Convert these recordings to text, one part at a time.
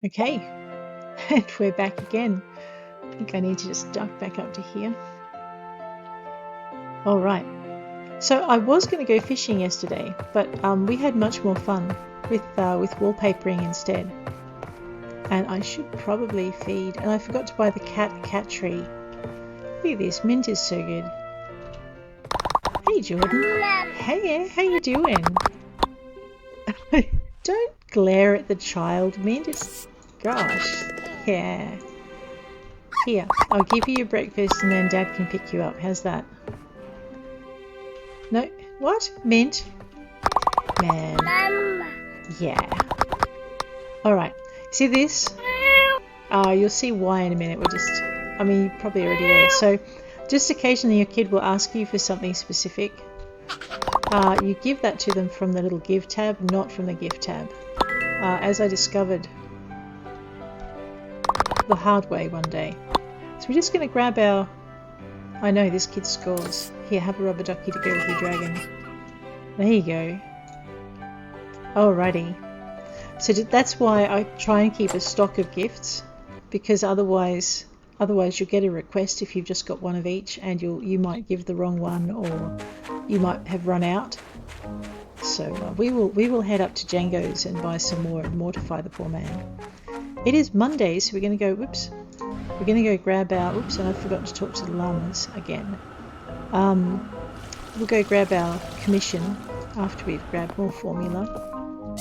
Okay, and we're back again. I think I need to just duck back up to here. All right. So I was going to go fishing yesterday, but we had much more fun with wallpapering instead. And I should probably feed. And I forgot to buy the cat a cat tree. Look at this, Mint is so good. Hey Jordan. Hey, how you doing? Don't glare at the child, Mint. It's gosh, yeah. Here, I'll give you your breakfast and then Dad can pick you up. How's that? No, what? Mint? Man. Mama. Yeah. Alright, see this? You'll see why in a minute. You're probably already there. So, just occasionally your kid will ask you for something specific. You give that to them from the little give tab, not from the gift tab. As I discovered the hard way one day. So we're just going to grab our... I know, this kid scores. Here, have a rubber ducky to go with your dragon. There you go. Alrighty. So that's why I try and keep a stock of gifts, because otherwise you'll get a request if you've just got one of each, and you might give the wrong one, or you might have run out. So we will head up to Django's and buy some more and mortify the poor man. It is Monday, so we're going to go... Whoops. We're going to go grab our... Oops, and I forgot to talk to the llamas again. We'll go grab our commission after we've grabbed more formula.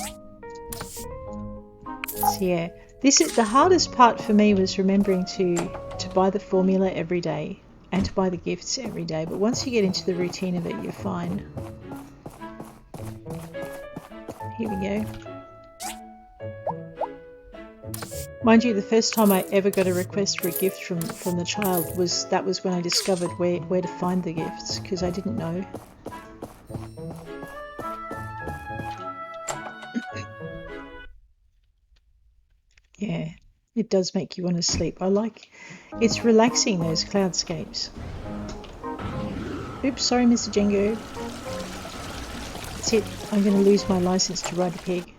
So yeah, the hardest part for me was remembering to buy the formula every day and to buy the gifts every day. But once you get into the routine of it, you're fine. Here we go. Mind you, the first time I ever got a request for a gift from the child was when I discovered where to find the gifts, because I didn't know. Yeah, it does make you want to sleep. It's relaxing, those cloudscapes. Oops, sorry Mr. Django. That's it, I'm going to lose my license to ride a pig.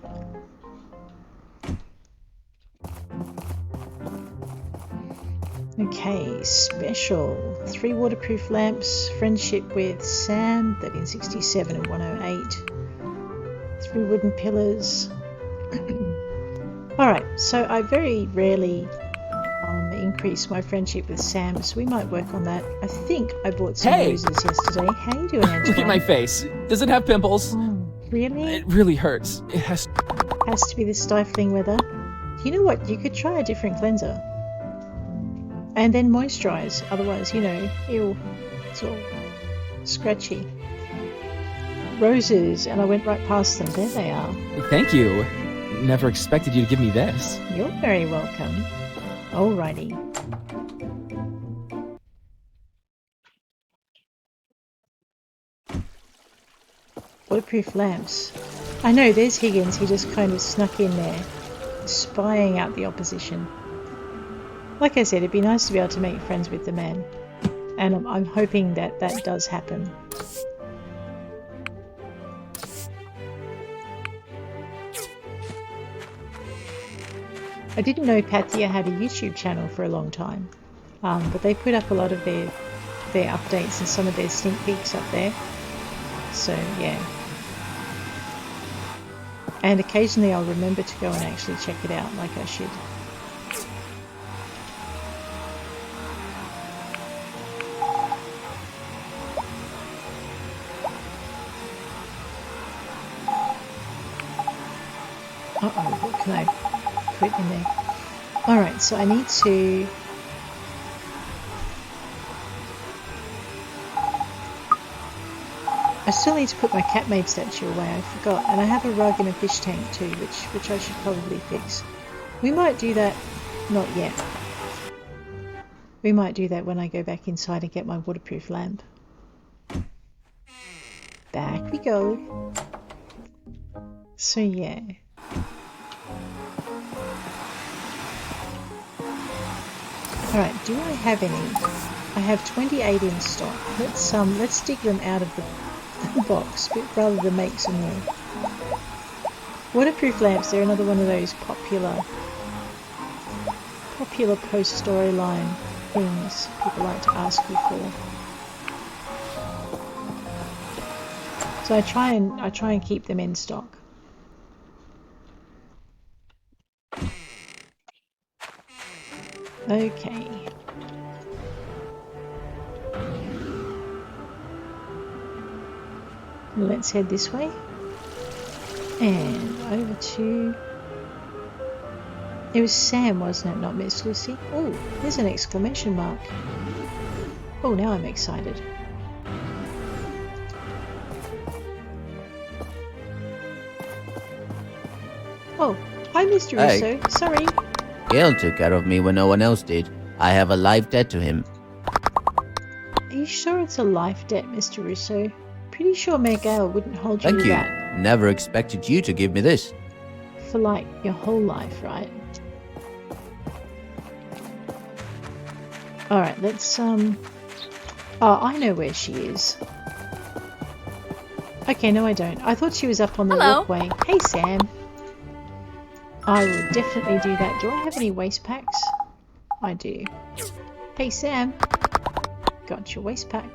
Okay, special. 3 waterproof lamps, friendship with Sam, 1367 and 108. 3 wooden pillars. Alright, so I very rarely increase my friendship with Sam, so we might work on that. I think I bought some roses yesterday. How you doing, Antoine? Look at my face. Does it have pimples? Oh, really? It really hurts. It has to be the stifling weather. You know what? You could try a different cleanser. And then moisturise, otherwise, ew, it's all scratchy. Roses, and I went right past them. There they are. Thank you. Never expected you to give me this. You're very welcome. Alrighty. Waterproof lamps. I know, there's Higgins. He just kind of snuck in there, spying out the opposition. Like I said, it'd be nice to be able to make friends with the man, and I'm hoping that does happen. I didn't know Pathia had a YouTube channel for a long time, but they put up a lot of their updates and some of their sneak peeks up there. So yeah, and occasionally I'll remember to go and actually check it out, like I should. Uh-oh, what can I put in there? Alright, so I need to... I still need to put my cat-made statue away, I forgot. And I have a rug and a fish tank too, which I should probably fix. We might do that... not yet. We might do that when I go back inside and get my waterproof lamp. Back we go. So yeah... Alright, do I have any? I have 28 in stock. Let's dig them out of the box, rather than make some more. Waterproof lamps, they're another one of those popular popular post-storyline things people like to ask you for. So I try and keep them in stock. Okay. Let's head this way. And over to... It was Sam, wasn't it? Not Miss Lucy. Oh, there's an exclamation mark. Oh, now I'm excited. Oh, hi Mr. Hey. Russo. Sorry. Gail took care of me when no one else did. I have a life debt to him. Are you sure it's a life debt, Mr. Russo? Pretty sure Gale wouldn't hold you Thank to you. that Never expected you to give me this. for like your whole life, right? Alright, let's Oh, I know where she is. Okay, no I don't. I thought she was up on the walkway. Hey Sam. I will definitely do that. Do I have any waste packs? I do. Hey Sam. Got your waste pack.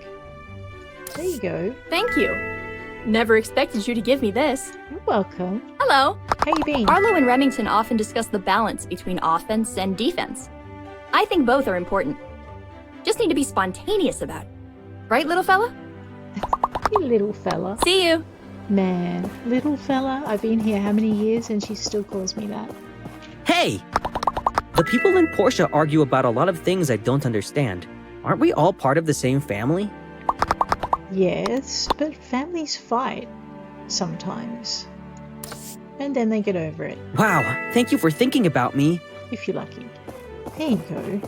There you go. Thank you. Never expected you to give me this. You're welcome. Hello. How you been? Arlo and Remington often discuss the balance between offense and defense. I think both are important. Just need to be spontaneous about it. Right, little fella? You little fella. See you. Man, little fella. I've been here how many years and she still calls me that. Hey! The people in Portia argue about a lot of things I don't understand. Aren't we all part of the same family? Yes, but families fight sometimes. And then they get over it, Wow, thank you for thinking about me. if you're lucky. There you go.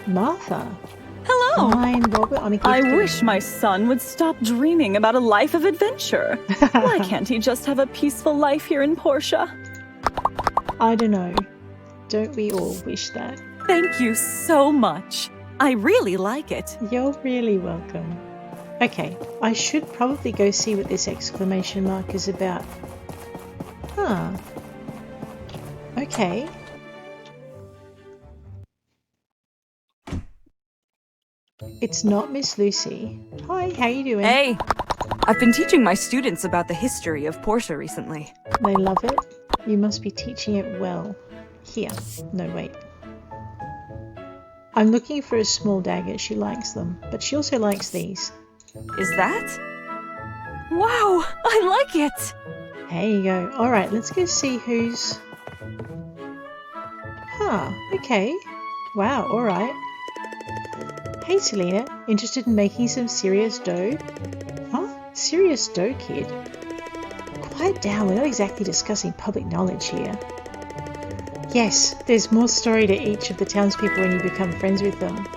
Martha. Hello. Fine, Robert, on a gift. I wish my son would stop dreaming about a life of adventure. Why can't he just have a peaceful life here in Portia? I don't know. Don't we all wish that? Thank you so much. I really like it. You're really welcome. Okay, I should probably go see what this exclamation mark is about. Huh. Okay. It's not Miss Lucy. Hi, how you doing? Hey, I've been teaching my students about the history of Portia recently. They love it. You must be teaching it well. Here. No, wait. I'm looking for a small dagger. She likes them, but she also likes these. Is that? Wow, I like it! There you go. Alright, let's go see who's... Huh, okay. Wow, alright. Hey Talina, interested in making some serious dough? Huh? Serious dough, kid? Quiet down, we're not exactly discussing public knowledge here. Yes, there's more story to each of the townspeople when you become friends with them.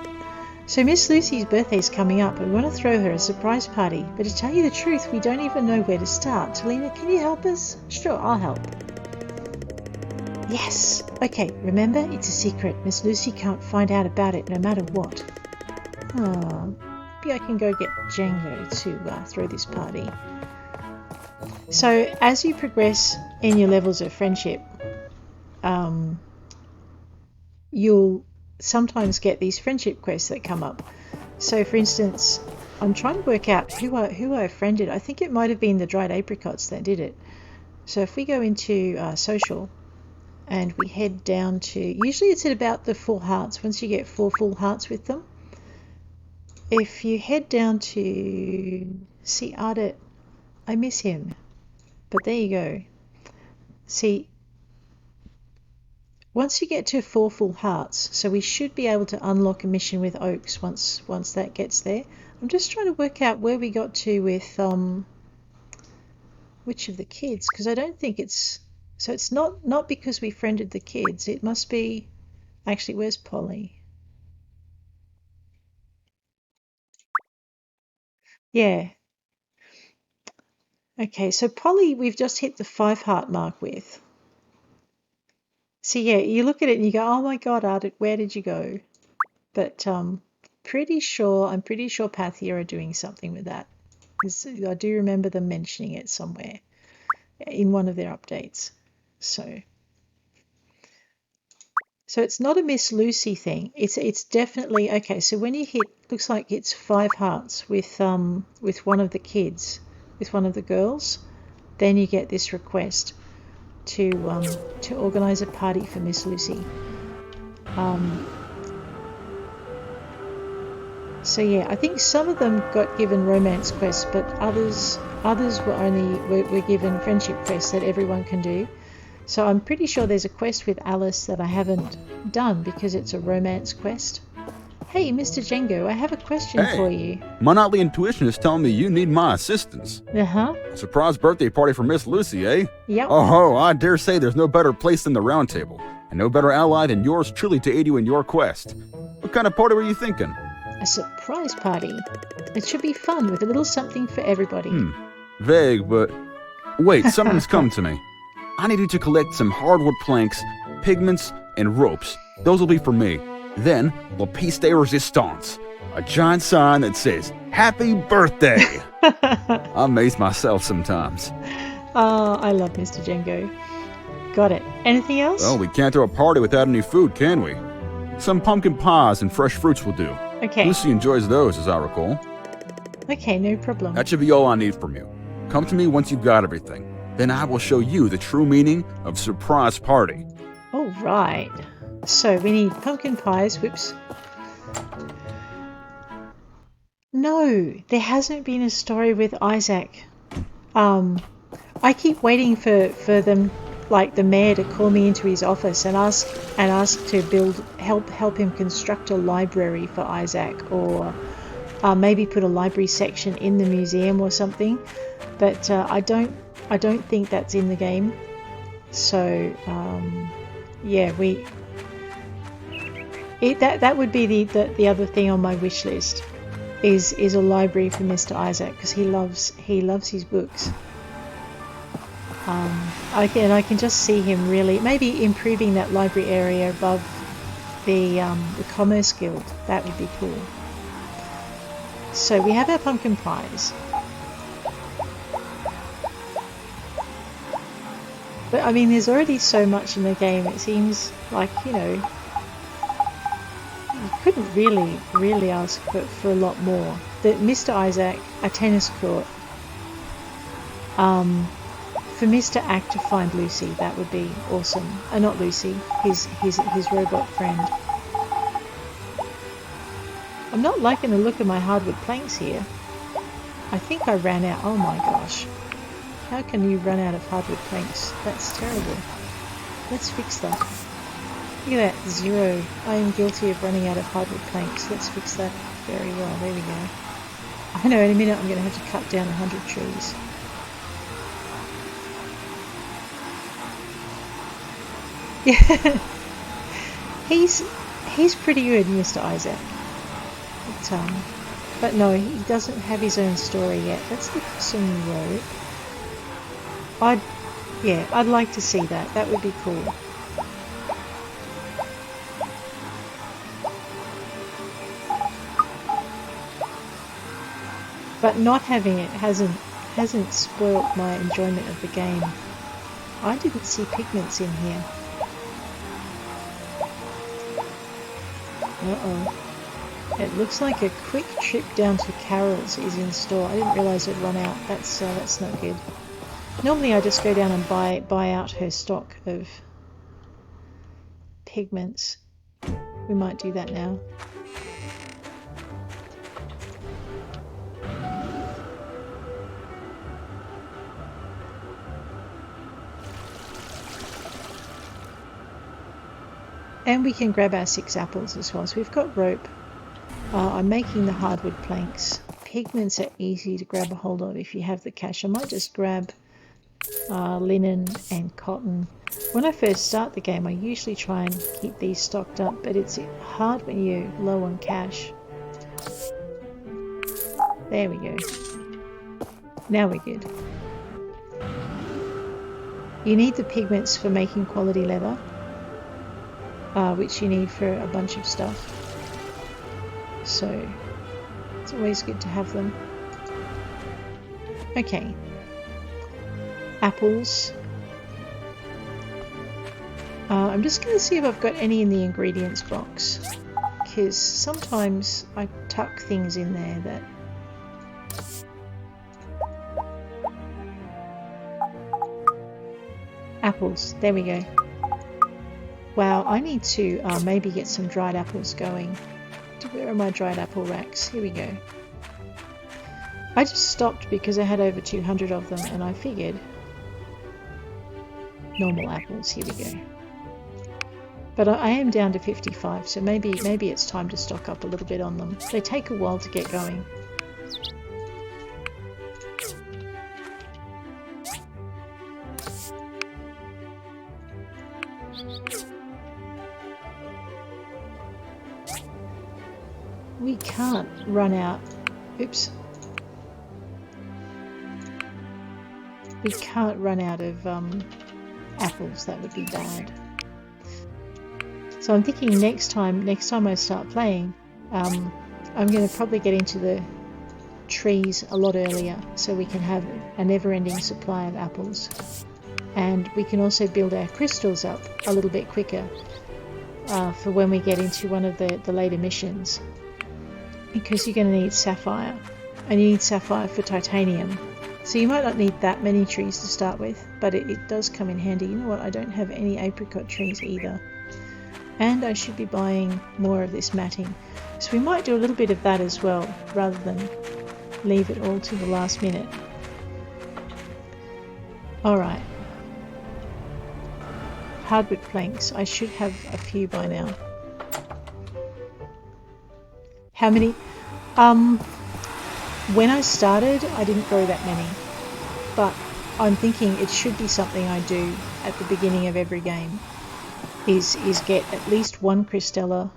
So Miss Lucy's birthday's coming up and we want to throw her a surprise party, but to tell you the truth, we don't even know where to start. Talina, can you help us? Sure, I'll help. Yes! Okay, remember, it's a secret. Miss Lucy can't find out about it no matter what. Oh, maybe I can go get Django to throw this party. So, as you progress in your levels of friendship, you'll sometimes get these friendship quests that come up. So, for instance, I'm trying to work out who I friended. I think it might have been the dried apricots that did it. So, if we go into social and we head down to, usually it's at about the 4 hearts. Once you get 4 full hearts with them, if you head down to see Ardit, I miss him, but there you go. See, once you get to 4 full hearts, so we should be able to unlock a mission with Oaks once that gets there. I'm just trying to work out where we got to with which of the kids, because I don't think it's, so it's not because we friended the kids. It must be, actually, where's Polly? Yeah. Okay, so Polly we've just hit the 5 heart mark with. So yeah, you look at it and you go, oh my god, Ardit, where did you go? But I'm pretty sure Pathia are doing something with that. Because I do remember them mentioning it somewhere in one of their updates. So So it's not a Miss Lucy thing. It's definitely okay. So when you hit, looks like it's 5 hearts with one of the kids, with one of the girls, then you get this request to organise a party for Miss Lucy. So yeah, I think some of them got given romance quests, but others were given friendship quests that everyone can do. So I'm pretty sure there's a quest with Alice that I haven't done because it's a romance quest. Hey, Mr. Django, I have a question for you. My nightly intuition is telling me you need my assistance. Uh-huh. A surprise birthday party for Miss Lucy, eh? Yep. Oh, I dare say there's no better place than the Round Table, and no better ally than yours truly to aid you in your quest. What kind of party were you thinking? A surprise party. It should be fun with a little something for everybody. Vague, but... Wait, something's come to me. I need you to collect some hardwood planks, pigments, and ropes. Those will be for me. Then, la piece de resistance. A giant sign that says, Happy Birthday! I amaze myself sometimes. Oh, I love Mr. Django. Got it. Anything else? Well, we can't throw a party without any food, can we? Some pumpkin pies and fresh fruits will do. Okay. Lucy enjoys those, as I recall. Okay, no problem. That should be all I need from you. Come to me once you've got everything. Then I will show you the true meaning of surprise party. All right. So we need pumpkin pies. Whoops. No, there hasn't been a story with Isaac. I keep waiting for them, like the mayor, to call me into his office and ask to help him construct a library for Isaac, or maybe put a library section in the museum or something. But I don't think that's in the game. So yeah, that would be the other thing on my wish list is a library for Mr. Isaac, because he loves his books. I can just see him really maybe improving that library area above the Commerce Guild. That would be cool. So we have our pumpkin pies. But I mean, there's already so much in the game. It seems like, you couldn't really ask for a lot more. That Mr. Isaac, a tennis court. For Mr. Act to find Lucy, that would be awesome. Not Lucy, his robot friend. I'm not liking the look of my hardwood planks here. I think I ran out. Oh my gosh. How can you run out of hardwood planks? That's terrible. Let's fix that. Look at that, 0. I am guilty of running out of hardwood planks. Let's fix that very well. There we go. I know in a minute I'm going to have to cut down 100 trees. Yeah. He's pretty good, Mr. Isaac. But no, he doesn't have his own story yet. Let's look for some rope. I'd like to see that. That would be cool. But not having it hasn't spoilt my enjoyment of the game. I didn't see pigments in here. Uh-oh. It looks like a quick trip down to Carol's is in store. I didn't realise it'd run out. That's not good. Normally I just go down and buy out her stock of pigments. We might do that now. And we can grab our 6 apples as well. So we've got rope. I'm making the hardwood planks. Pigments are easy to grab a hold of if you have the cash. I might just grab linen and cotton. When I first start the game, I usually try and keep these stocked up, but it's hard when you're low on cash. There we go. Now we're good. You need the pigments for making quality leather, which you need for a bunch of stuff. So it's always good to have them. Okay. Apples. I'm just going to see if I've got any in the ingredients box, because sometimes I tuck things in there that... Apples, there we go. Wow, I need to maybe get some dried apples going. Where are my dried apple racks? Here we go. I just stopped because I had over 200 of them, and I figured normal apples, here we go. But I am down to 55, so maybe it's time to stock up a little bit on them. They take a while to get going. We can't run out. Oops. We can't run out of apples. That would be bad. So I'm thinking next time I start playing, I'm going to probably get into the trees a lot earlier, so we can have a never-ending supply of apples, and we can also build our crystals up a little bit quicker for when we get into one of the later missions. Because you're going to need sapphire, and you need sapphire for titanium. So you might not need that many trees to start with, but it does come in handy. You know what, I don't have any apricot trees either. And I should be buying more of this matting. So we might do a little bit of that as well, rather than leave it all to the last minute. Alright. Hardwood planks, I should have a few by now. How many? When I started, I didn't grow that many, but I'm thinking it should be something I do at the beginning of every game, is get at least one Crystella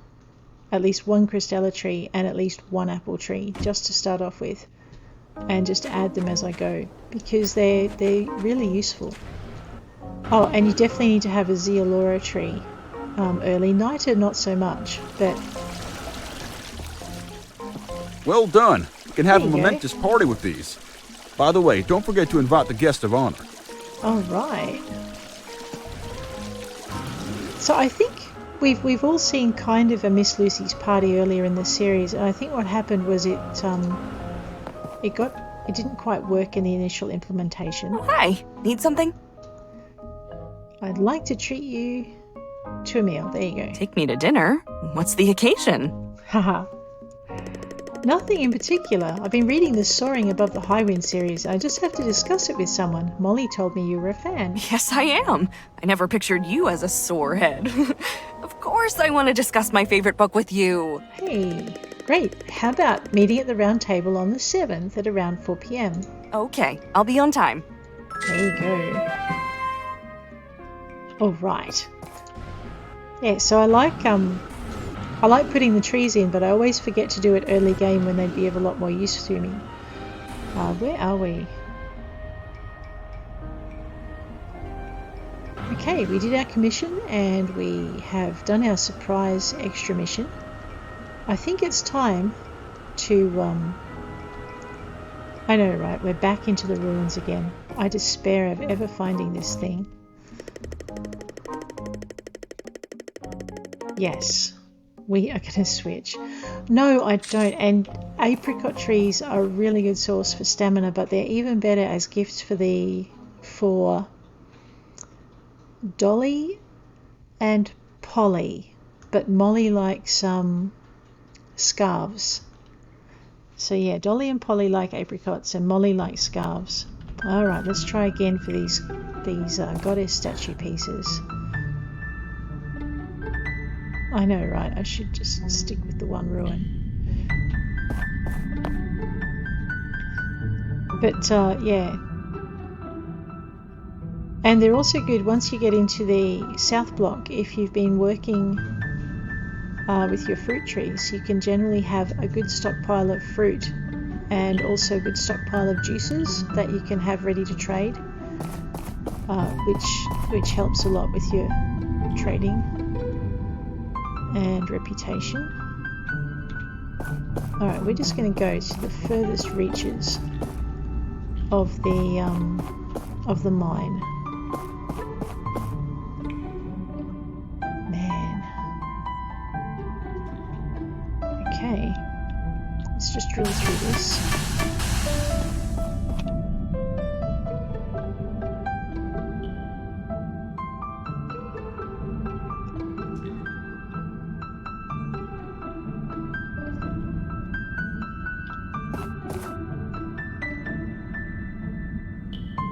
tree and at least one apple tree, just to start off with, and just add them as I go, because they're really useful. Oh, and you definitely need to have a Zeolora tree early. Niter, not so much, but... Well done. You can have a There you go. momentous party with these. By the way, don't forget to invite the guest of honor. All right. So I think we've all seen kind of a Miss Lucy's party earlier in the series, and I think what happened was it didn't quite work in the initial implementation. Oh, hi. Need something? I'd like to treat you to a meal. There you go. Take me to dinner? What's the occasion? Haha. Nothing in particular. I've been reading the Soaring Above the High Wind series. I just have to discuss it with someone. Molly told me you were a fan. Yes, I am. I never pictured you as a sorehead. Of course I want to discuss my favorite book with you. Hey, great. How about meeting at the round table on the 7th at around 4 p.m? Okay, I'll be on time. There you go. All right. Yeah, so I like putting the trees in, but I always forget to do it early game when they'd be of a lot more use to me. Where are we? Okay, we did our commission and we have done our surprise extra mission. I think it's time to... I know, right? We're back into the ruins again. I despair of ever finding this thing. Yes. We are going to switch. No, I don't. And apricot trees are a really good source for stamina, but they're even better as gifts for Dolly and Polly. But Molly likes scarves. So yeah, Dolly and Polly like apricots, and Molly likes scarves. All right, let's try again for these goddess statue pieces. I know, right? I should just stick with the one ruin. But, yeah. And they're also good once you get into the south block. If you've been working with your fruit trees, you can generally have a good stockpile of fruit and also a good stockpile of juices that you can have ready to trade, which helps a lot with your trading and reputation. Alright, we're just going to go to the furthest reaches of the mine. just drill through this.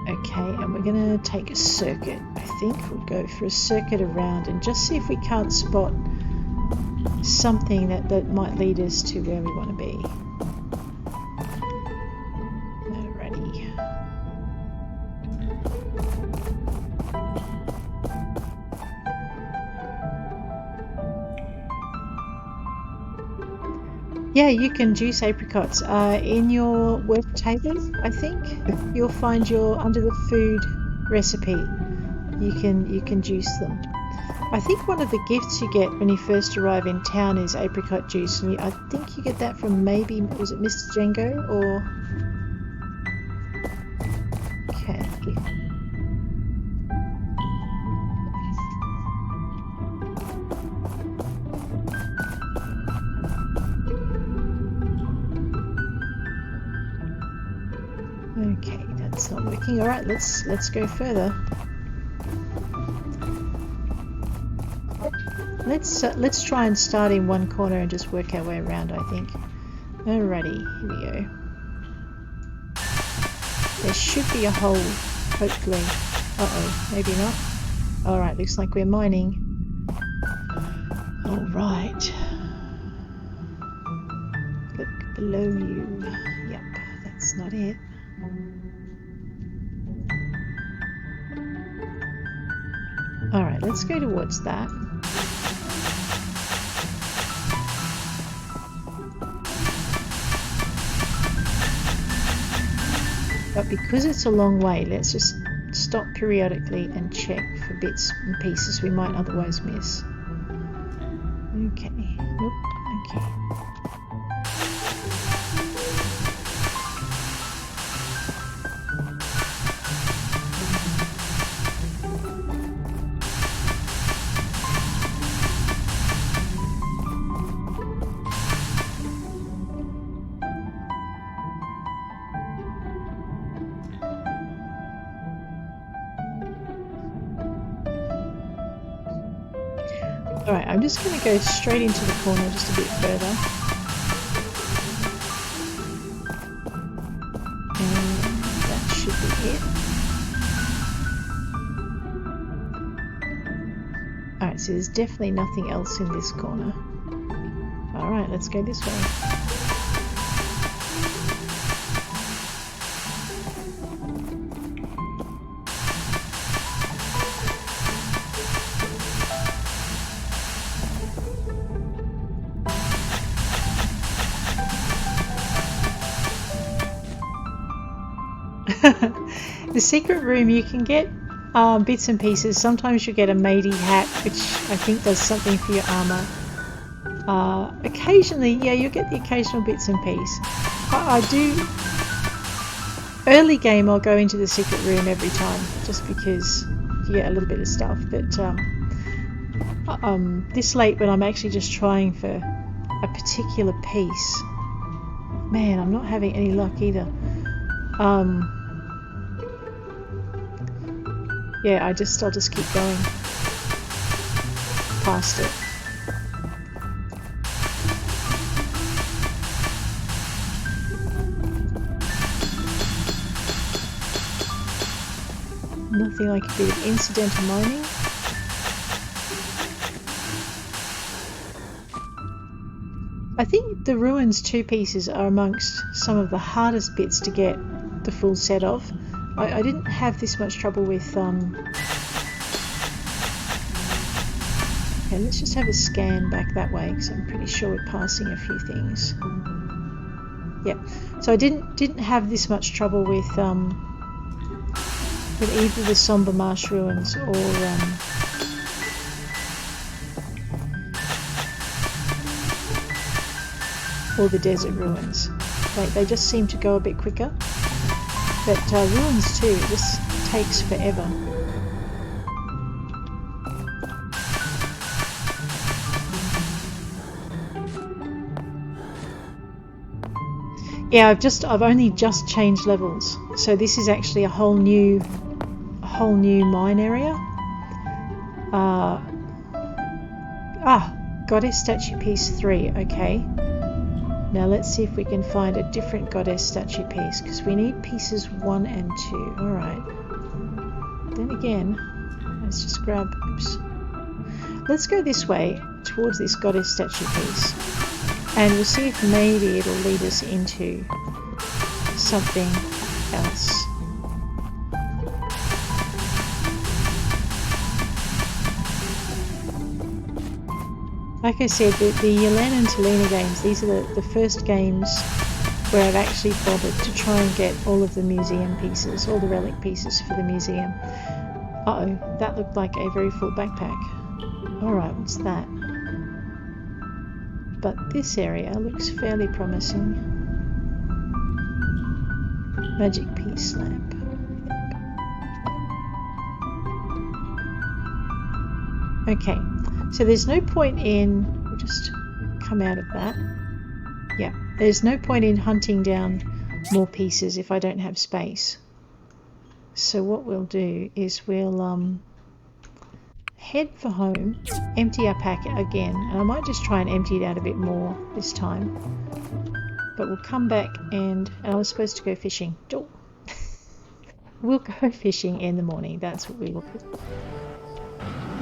Okay, and we're going to take a circuit. I think we'll go for a circuit around and just see if we can't spot something that might lead us to where we want to be. Alrighty. Yeah, you can juice apricots. In your work table, I think, you'll find your under the food recipe. You can juice them. I think one of the gifts you get when you first arrive in town is apricot juice, and I think you get that from maybe, was it Mr. Django or? Okay. Okay, that's not working. All right, let's go further. Let's try and start in one corner and just work our way around, I think. Alrighty, here we go. There should be a hole, hopefully. Uh-oh, maybe not. Alright, looks like we're mining. Alright. Look below you. Yep, that's not it. Alright, let's go towards that. But because it's a long way, let's just stop periodically and check for bits and pieces we might otherwise miss. Okay. Nope. Okay. Alright, I'm just going to go straight into the corner just a bit further. And that should be it. Alright, so there's definitely nothing else in this corner. Alright, let's go this way. The secret room, you can get bits and pieces. Sometimes you get a matey hat, which I think does something for your armor. Occasionally, yeah, you'll get the occasional bits and pieces. I do. Early game, I'll go into the secret room every time, just because you get a little bit of stuff. But this late, when I'm actually just trying for a particular piece, man, I'm not having any luck either. Yeah, I'll just keep going past it. Nothing like a bit of incidental mining. I think the ruins 2 pieces are amongst some of the hardest bits to get the full set of. I didn't have this much trouble with okay, let's just have a scan back that way because I'm pretty sure we're passing a few things. Yep. So I didn't have this much trouble with either the Somber Marsh ruins or the desert ruins. They just seem to go a bit quicker. But ruins too, it just takes forever. Yeah, I've only just changed levels, so this is actually a whole new mine area. Goddess statue piece 3. Okay. Now let's see if we can find a different goddess statue piece, because we need pieces 1 and 2. All right. Then again, let's just grab. Oops. Let's go this way towards this goddess statue piece, and we'll see if maybe it'll lead us into something else. Like I said, the Yelena and Talina games, these are the first games where I've actually bothered to try and get all of the museum pieces, all the relic pieces for the museum. Uh-oh, that looked like a very full backpack. Alright, what's that? But this area looks fairly promising. Magic piece lamp. Okay, so there's no point in... We'll just come out of that. Yeah, there's no point in hunting down more pieces if I don't have space. So what we'll do is we'll head for home, empty our pack again, and I might just try and empty it out a bit more this time. But we'll come back and I was supposed to go fishing. Oh. We'll go fishing in the morning. That's what we will do.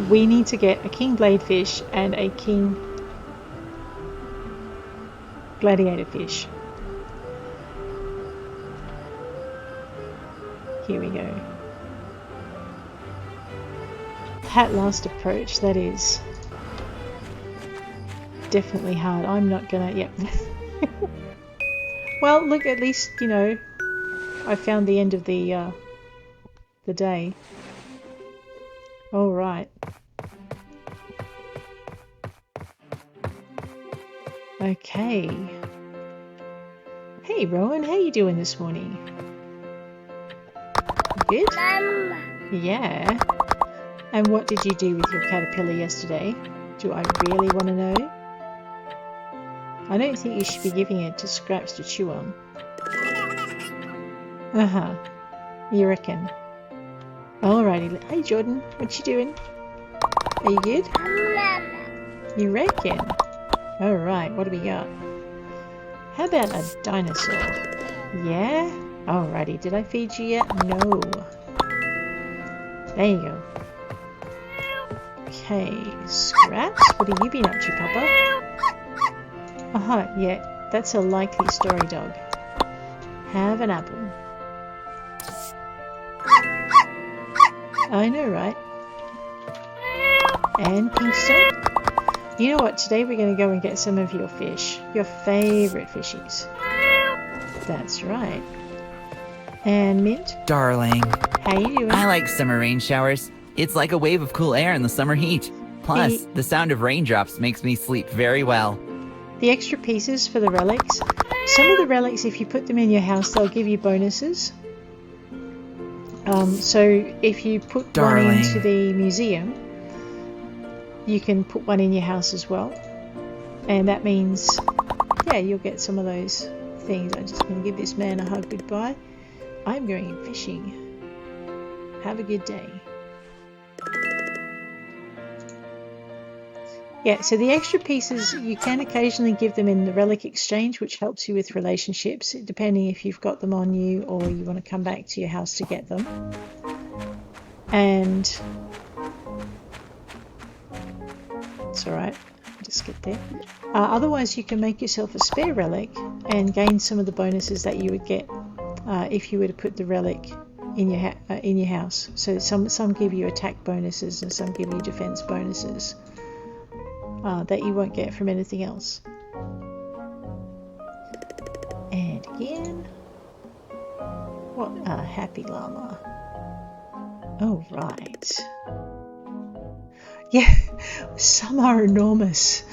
We need to get a king bladefish and a king gladiator fish. Here we go. That last approach, that is definitely hard. I'm not gonna, yep. Well, look, at least, you know, I found the end of the day. All right. Okay. Hey, Rowan, how you doing this morning? Good? Yeah. And what did you do with your caterpillar yesterday? Do I really want to know? I don't think you should be giving it to Scraps to chew on. Uh-huh. You reckon? Alrighty. Hey, Jordan. What you doing? Are you good? You reckon? Alright, what do we got? How about a dinosaur? Yeah? Alrighty. Did I feed you yet? No. There you go. Okay, Scraps, what have you been up to, Papa? Yeah, that's a likely story dog. Have an apple. I know, right? And Pinkstone. You know what, today we're going to go and get some of your fish. Your favourite fishies. That's right. And Mint. Darling. How you doing? I like summer rain showers. It's like a wave of cool air in the summer heat. Plus, the sound of raindrops makes me sleep very well. The extra pieces for the relics. Some of the relics, if you put them in your house, they'll give you bonuses. So if you put one into the museum, you can put one in your house as well. And that means, yeah, you'll get some of those things. I'm just going to give this man a hug goodbye. I'm going fishing. Have a good day. Yeah, so the extra pieces, you can occasionally give them in the relic exchange, which helps you with relationships, depending if you've got them on you or you want to come back to your house to get them. And it's alright, just get there. Otherwise, you can make yourself a spare relic and gain some of the bonuses that you would get if you were to put the relic in your house. So some give you attack bonuses and some give you defense bonuses. That you won't get from anything else. And again, what a happy llama. Oh, right. Yeah, some are enormous.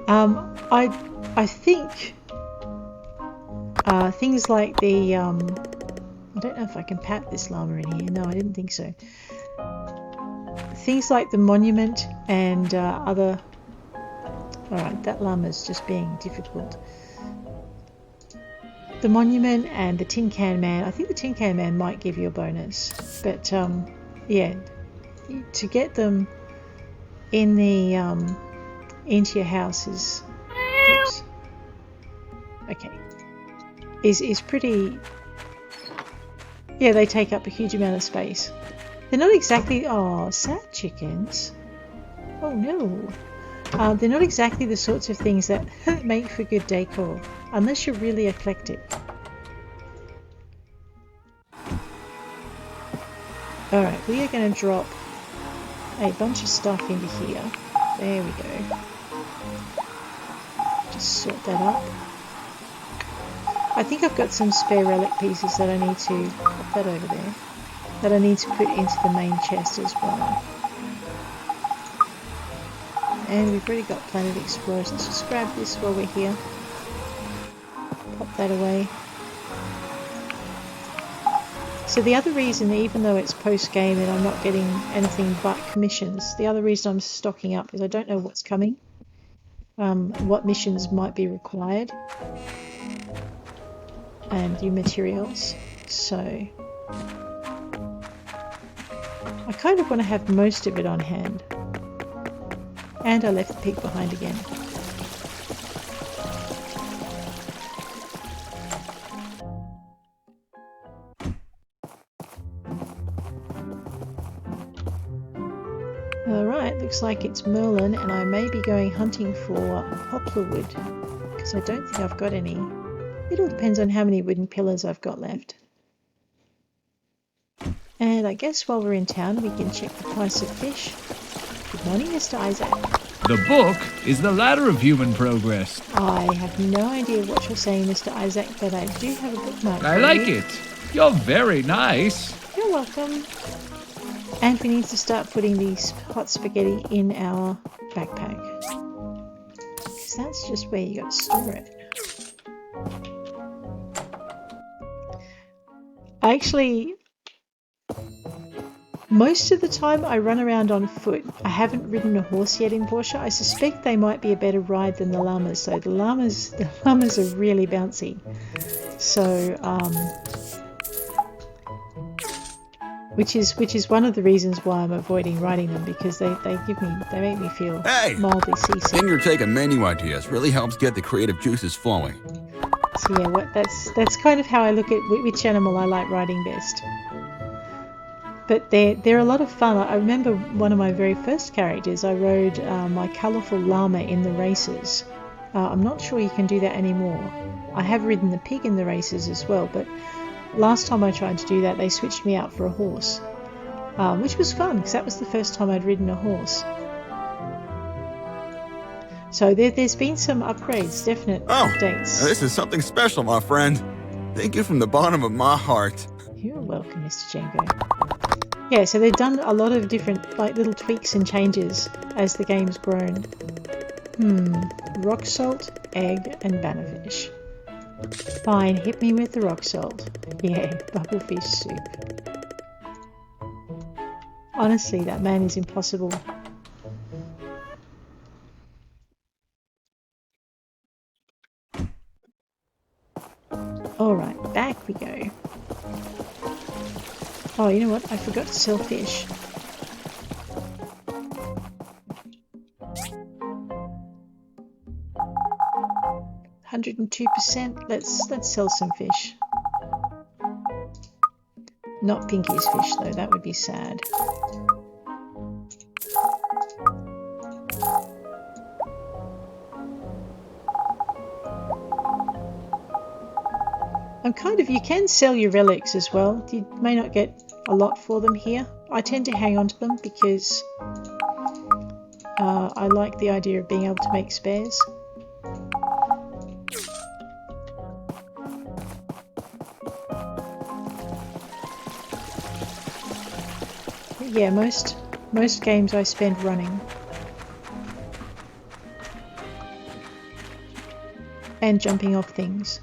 I think things like the I don't know if I can pat this llama in here. No, I didn't think so. Things like the monument and other. Alright, that llama's just being difficult. the monument and the Tin Can Man. I think the Tin Can Man might give you a bonus, but yeah, to get them in the into your house is oops, okay, is pretty. Yeah, they take up a huge amount of space. They're not exactly sad chickens. Oh no. They're not exactly the sorts of things that make for good decor, unless you're really eclectic. Alright, we are going to drop a bunch of stuff into here. There we go. Just sort that up. I think I've got some spare relic pieces that I need to pop that over there, that I need to put into the main chest as well. And we've already got Planet Explorers. Let's just grab this while we're here. Pop that away. So the other reason, even though it's post-game and I'm not getting anything but commissions, the other reason I'm stocking up is I don't know what's coming, what missions might be required, and new materials. So I kind of want to have most of it on hand. And I left the pig behind again. Alright, looks like it's Merlin, and I may be going hunting for poplar wood, because I don't think I've got any. It all depends on how many wooden pillars I've got left. And I guess while we're in town we can check the price of fish. Good morning, Mr. Isaac. The book is the ladder of human progress. I have no idea what you're saying, Mr. Isaac, but I do have a bookmark. I like it. You're very nice. You're welcome. And we need to start putting these hot spaghetti in our backpack, because that's just where you got to store it. Actually, most of the time I run around on foot. I haven't ridden a horse yet in Portia. I suspect they might be a better ride than the llamas. So the llamas are really bouncy. So which is one of the reasons why I'm avoiding riding them, because they make me feel mildly seasick. Seeing your take on menu ideas really helps get the creative juices flowing. So yeah, that's kind of how I look at which animal I like riding best. But they're a lot of fun. I remember one of my very first characters, I rode my colourful llama in the races. I'm not sure you can do that anymore. I have ridden the pig in the races as well, but last time I tried to do that they switched me out for a horse, which was fun because that was the first time I'd ridden a horse. So there's been some upgrades, definite updates. This is something special, my friend. Thank you from the bottom of my heart. You're welcome, Mr. Django. Yeah, so they've done a lot of different little tweaks and changes as the game's grown. Rock salt, egg, and bannerfish. Fine, hit me with the rock salt. Yeah, bubblefish soup. Honestly, that man is impossible. Alright, back we go. Oh, you know what? I forgot to sell fish. $102%. Let's sell some fish. Not Pinky's fish though, that would be sad. You can sell your relics as well. You may not get a lot for them here. I tend to hang on to them because I like the idea of being able to make spares. But yeah, most games I spend running. And jumping off things.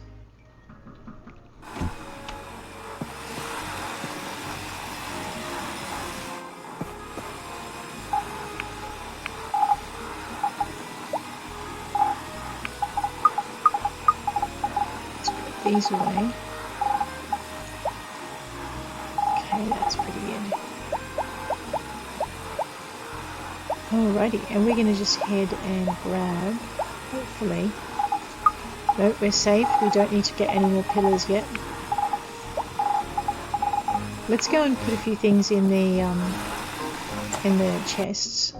these away. Okay, that's pretty good. Alrighty, and we're going to just head and grab, hopefully. Nope, we're safe. We don't need to get any more pillars yet. Let's go and put a few things in the chests.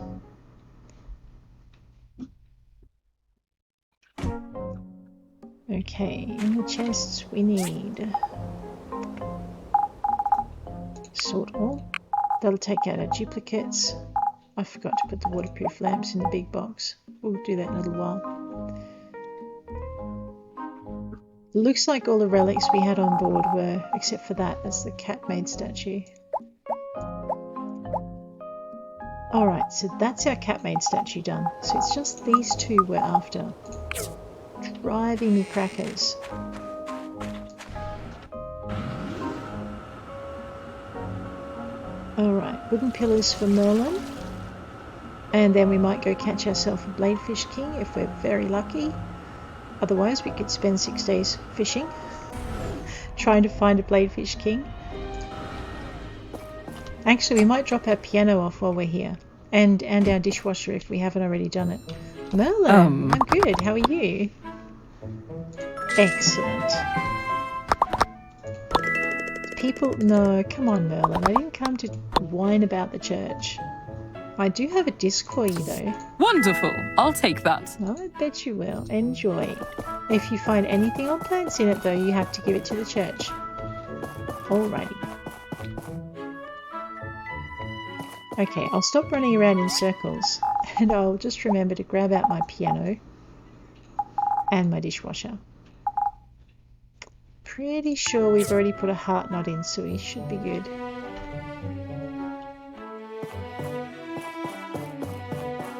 Okay, in the chests we need sort all. That'll take out our duplicates. I forgot to put the waterproof lamps in the big box. We'll do that in a little while. Looks like all the relics we had on board were, except for that, that's the cat-made statue. Alright, so that's our cat-made statue done. So it's just these two we're after. Driving me crackers. Alright, wooden pillars for Merlin. And then we might go catch ourselves a bladefish king if we're very lucky. Otherwise we could spend 6 days fishing, trying to find a bladefish king. Actually, we might drop our piano off while we're here. And our dishwasher if we haven't already done it. Merlin, I'm good. How are you? Excellent. People, no, come on Merlin. I didn't come to whine about the church. I do have a disc for you though. Wonderful. I'll take that. Oh, I bet you will. Enjoy. If you find anything on plants in it though, you have to give it to the church. Alrighty. Okay, I'll stop running around in circles and I'll just remember to grab out my piano and my dishwasher. Pretty sure we've already put a heart knot in, so we should be good.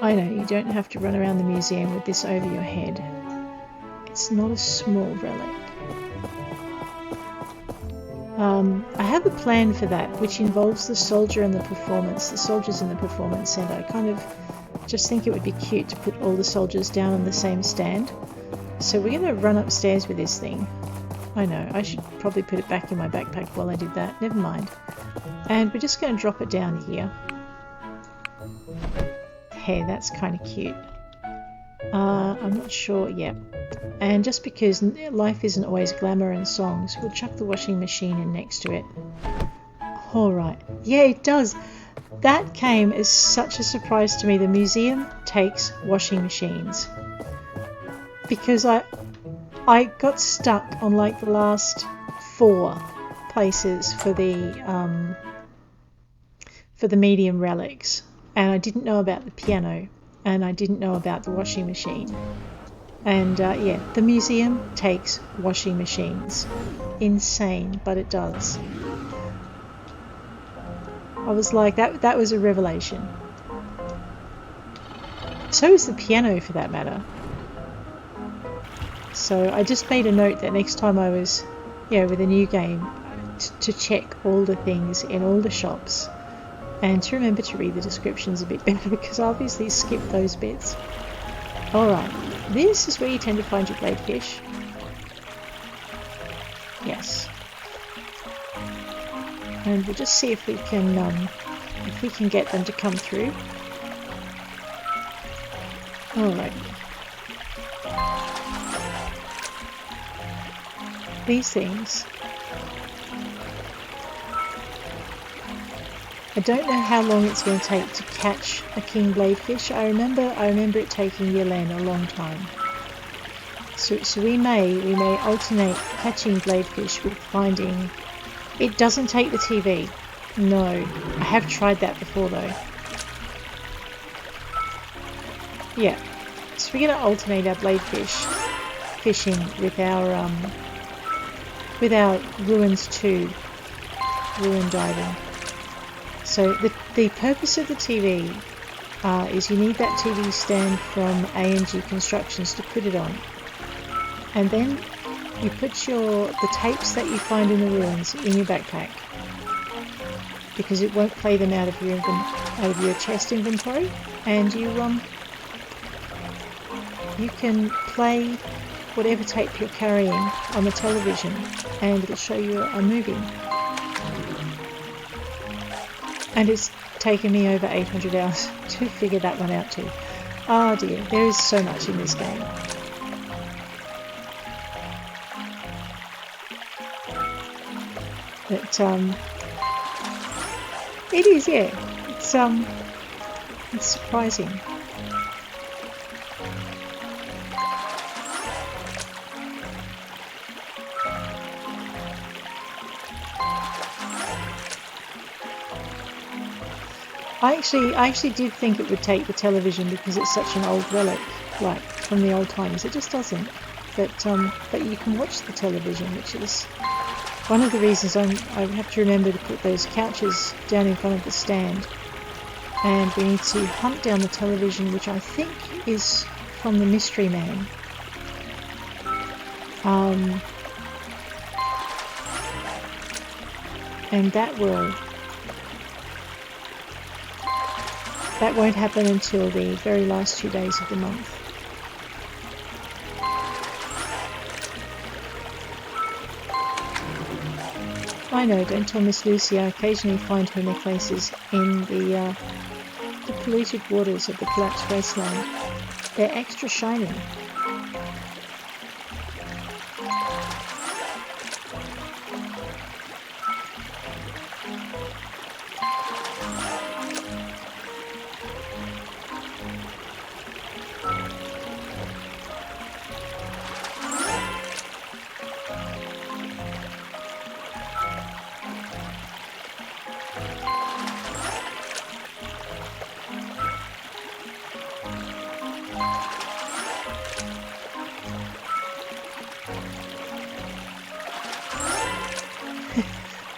I know, you don't have to run around the museum with this over your head. It's not a small relic. I have a plan for that, which involves the soldier and the performance, the soldiers in the performance centre. I kind of just think it would be cute to put all the soldiers down on the same stand. So we're going to run upstairs with this thing. I know, I should probably put it back in my backpack while I did that. Never mind. And we're just going to drop it down here. Hey, that's kind of cute. I'm not sure, yeah. And just because life isn't always glamour and songs, we'll chuck the washing machine in next to it. Alright. Yeah, it does. That came as such a surprise to me. The museum takes washing machines. Because I got stuck on like the last 4 places for the medium relics. And I didn't know about the piano, and I didn't know about the washing machine. And yeah, the museum takes washing machines. Insane, but it does. I was like, that was a revelation. So is the piano, for that matter. So I just made a note that next time I was, with a new game, to check all the things in all the shops. And to remember to read the descriptions a bit better, because I obviously skipped those bits. Alright, this is where you tend to find your bladefish. Yes. And we'll just see if we can get them to come through. Alright. These things. I don't know how long it's going to take to catch a king bladefish. I remember it taking Yellen a long time. So we may alternate catching bladefish with finding. It doesn't take the TV. No, I have tried that before though. Yeah, so we're going to alternate our bladefish fishing with our Ruins 2 ruin diving. So the purpose of the TV is you need that TV stand from A&G Constructions to put it on. And then you put the tapes that you find in the ruins in your backpack, because it won't play them out of your chest inventory, and you can play whatever tape you're carrying on the television, and it'll show you a movie. And it's taken me over 800 hours to figure that one out too. Oh dear, there is so much in this game. But it is, yeah. It's surprising. I actually did think it would take the television because it's such an old relic, like from the old times. It just doesn't. But you can watch the television, which is one of the reasons I have to remember to put those couches down in front of the stand. And we need to hunt down the television, which I think is from the Mystery Man. And that won't happen until the very last 2 days of the month. I know, don't tell Miss Lucy, I occasionally find her necklaces in the polluted waters of the collapsed wasteland. They're extra shiny.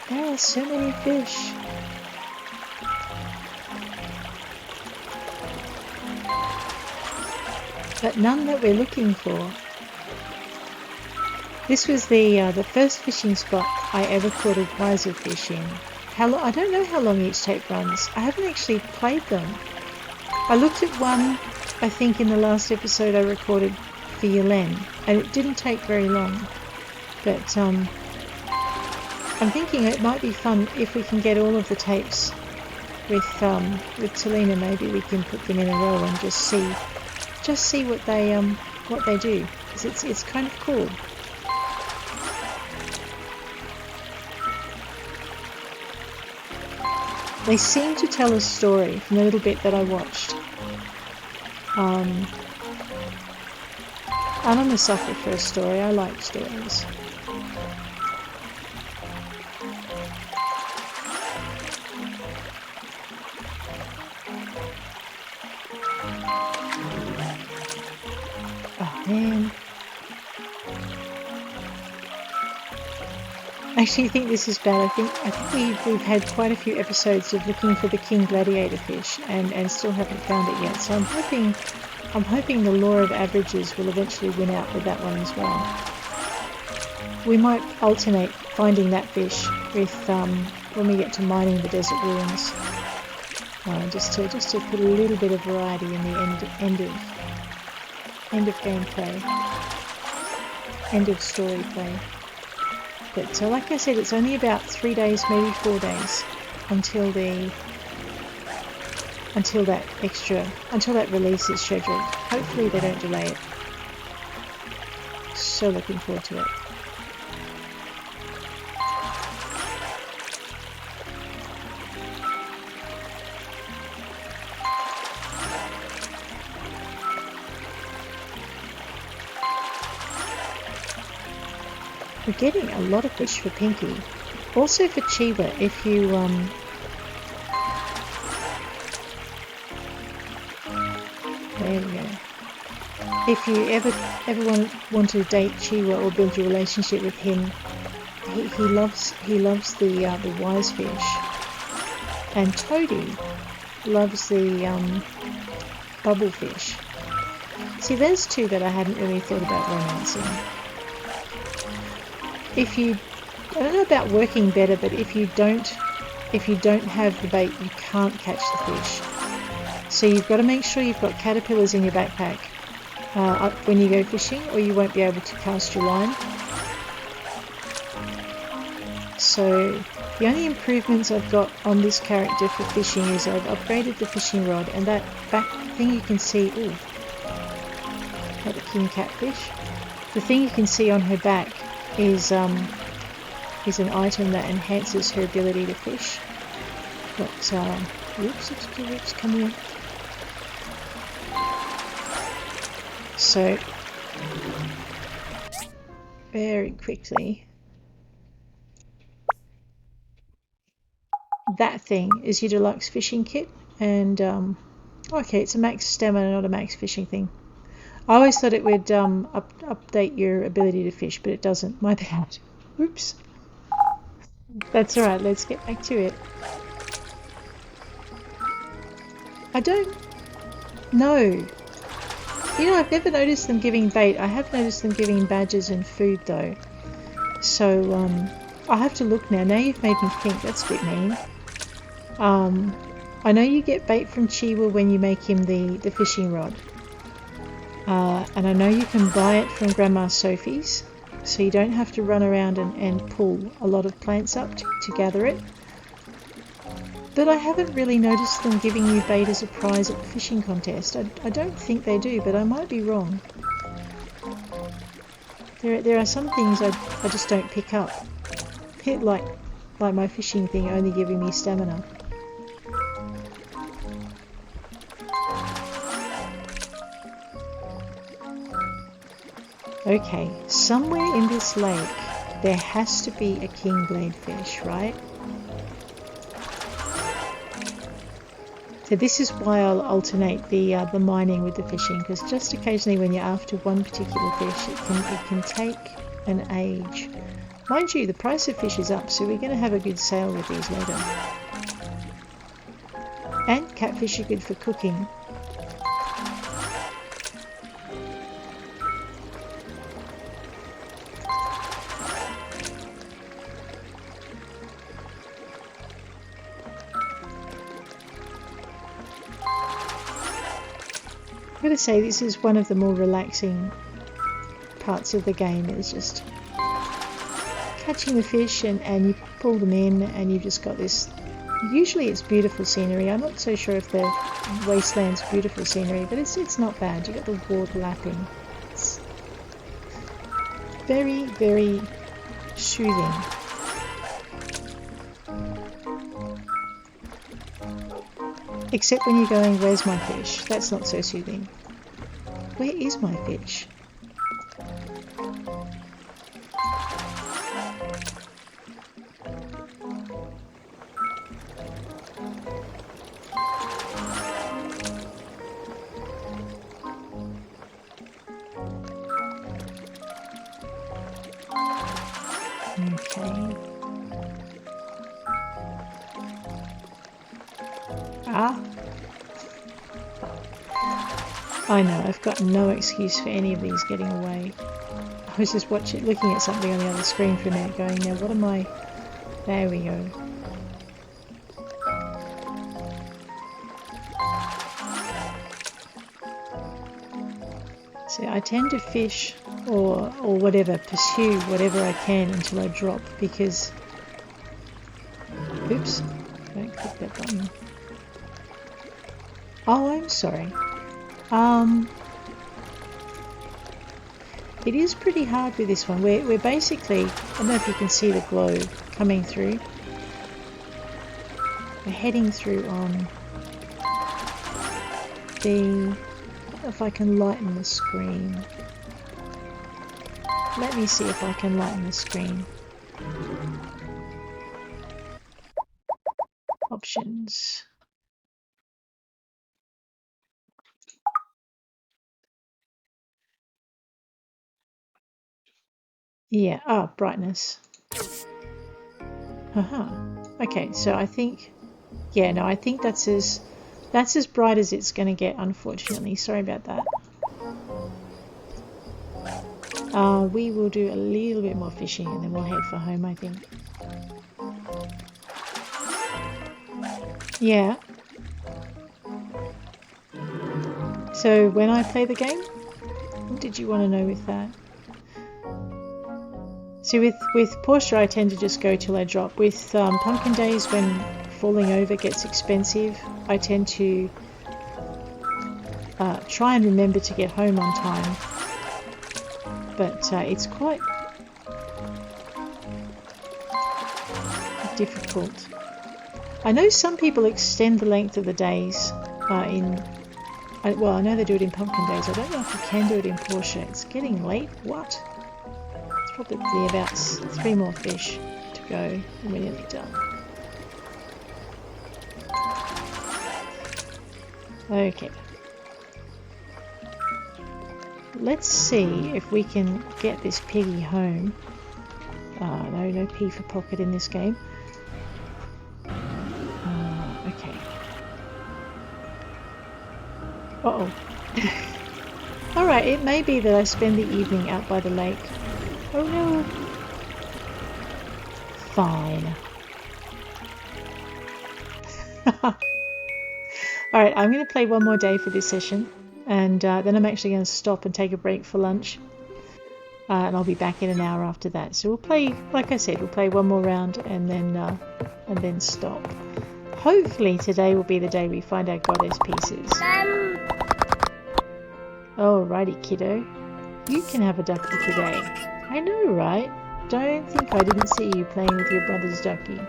There are so many fish. But none that we're looking for. This was the first fishing spot I ever caught a wiser fish in. I don't know how long each tape runs. I haven't actually played them. I looked at one, I think in the last episode I recorded for Yelen, and it didn't take very long. But I'm thinking it might be fun if we can get all of the tapes with Talina. Maybe we can put them in a row and just see what they do, because it's kind of cool. They seem to tell a story from the little bit that I watched. And I'm a sucker for a story. I like stories. Oh man. I actually think this is bad. I think we've had quite a few episodes of looking for the king gladiator fish and still haven't found it yet. So I'm hoping the law of averages will eventually win out with that one as well. We might alternate finding that fish with when we get to mining the desert ruins, just to put a little bit of variety in the end of gameplay, end of story play. But like I said, it's only about 3 days, maybe 4 days until that release is scheduled. Hopefully they don't delay it. So looking forward to it. We're getting a lot of fish for Pinky. Also for Chiba, if you there we go. If you ever want to date Chiba or build a relationship with him, he loves the wise fish, and Toadie loves the bubble fish. See, there's two that I hadn't really thought about romancing. I don't know about working better, but if you don't have the bait, you can't catch the fish. So you've got to make sure you've got caterpillars in your backpack, up when you go fishing, or you won't be able to cast your line. So the only improvements I've got on this character for fishing is I've upgraded the fishing rod, and that back thing you can see, ooh, not the king catfish. The thing you can see on her back is an item that enhances her ability to fish. But whoops, come here. So very quickly, that thing is your deluxe fishing kit, and okay, it's a max stamina, not a max fishing thing. I always thought it would update your ability to fish, but it doesn't. My bad. Oops. That's alright, let's get back to it. I don't know. You know, I've never noticed them giving bait. I have noticed them giving badges and food though. So I'll have to look now. Now you've made me think. That's a bit mean. I know you get bait from Chiwa when you make him the fishing rod. And I know you can buy it from Grandma Sophie's, so you don't have to run around and pull a lot of plants up to gather it. But I haven't really noticed them giving you bait as a prize at the fishing contest. I don't think they do, but I might be wrong. There are some things I just don't pick up. Like my fishing thing only giving me stamina. Okay, somewhere in this lake there has to be a king bladefish, right? So this is why I'll alternate the mining with the fishing, because just occasionally when you're after one particular fish, it can take an age. Mind you, the price of fish is up, so we're going to have a good sale with these later. And catfish are good for cooking. I've got to say, this is one of the more relaxing parts of the game. It's just catching the fish and you pull them in and you've just got this, usually it's beautiful scenery. I'm not so sure if the wasteland's beautiful scenery, but it's not bad. You've got the water lapping. It's very, very soothing. Except when you're going, where's my fish? That's not so soothing. Where is my fish? Okay. Ah. I know, I've got no excuse for any of these getting away. I was just looking at something on the other screen for a minute going, now what am I... There we go. So I tend to fish or whatever, pursue whatever I can until I drop, because... Oops, don't click that button. Oh, I'm sorry. It is pretty hard with this one. We're basically, I don't know if you can see the glow coming through. We're heading through on the, I don't know if I can lighten the screen. Let me see if I can lighten the screen. Options. Yeah, brightness. Okay, so I think, yeah, no, I think that's as bright as it's going to get, unfortunately. Sorry about that. We will do a little bit more fishing and then we'll head for home, I think. Yeah. So when I play the game, What did you want to know with that? See, with Portia, I tend to just go till I drop. With Pumpkin Days, when falling over gets expensive, I tend to try and remember to get home on time. But it's quite difficult. I know some people extend the length of the days well, I know they do it in Pumpkin Days. I don't know if you can do it in Portia. It's getting late. What? It's probably about 3 more fish to go and we're nearly done. Okay. Let's see if we can get this piggy home. No P for pocket in this game. Okay. Uh-oh. Alright, it may be that I spend the evening out by the lake. Oh no. Fine. Alright, I'm going to play one more day for this session. And then I'm actually going to stop and take a break for lunch. And I'll be back in an hour after that. So we'll play, like I said, we'll play one more round and then stop. Hopefully today will be the day we find our goddess pieces. Alrighty, kiddo. You can have a ducky today. I know, right? Don't think I didn't see you playing with your brother's ducky.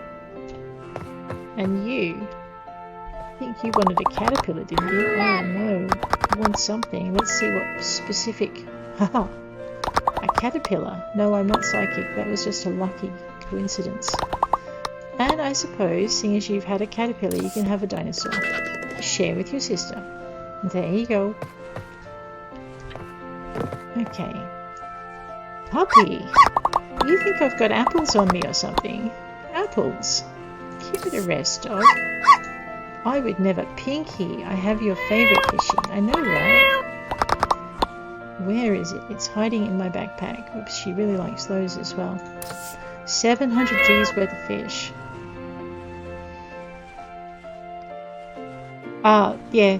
And you? I think you wanted a caterpillar, didn't you? Oh no. You want something. Let's see what specific... Haha. A caterpillar. No, I'm not psychic. That was just a lucky coincidence. And I suppose, seeing as you've had a caterpillar, you can have a dinosaur. Share with your sister. There you go. Okay. Puppy! You think I've got apples on me or something? Apples? Give it a rest, dog. I would never. Pinky, I have your favourite fishing. I know, right? Where is it? It's hiding in my backpack. Oops, she really likes those as well. 700 G's worth of fish. Yeah.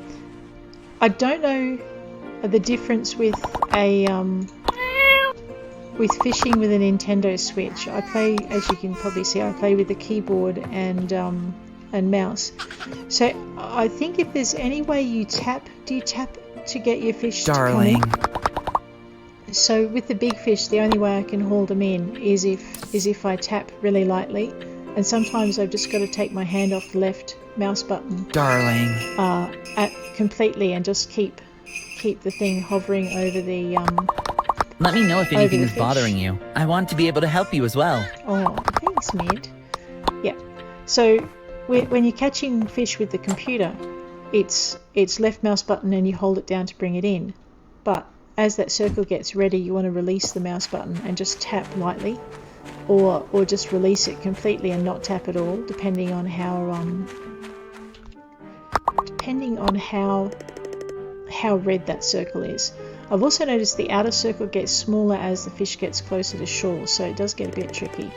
I don't know the difference with with fishing with a Nintendo Switch. I play, as you can probably see, I play with the keyboard and mouse. So I think if there's any way you tap, do you tap to get your fish to come in? So with the big fish, the only way I can haul them in is if I tap really lightly, and sometimes I've just got to take my hand off the left mouse button, completely, and just keep the thing hovering over the Let me know if anything is bothering you. I want to be able to help you as well. Oh, thanks, Mid. Yeah. So when you're catching fish with the computer, it's left mouse button and you hold it down to bring it in, but as that circle gets ready, you want to release the mouse button and just tap lightly, or just release it completely and not tap at all, depending on how red that circle is. I've also noticed the outer circle gets smaller as the fish gets closer to shore, so it does get a bit tricky.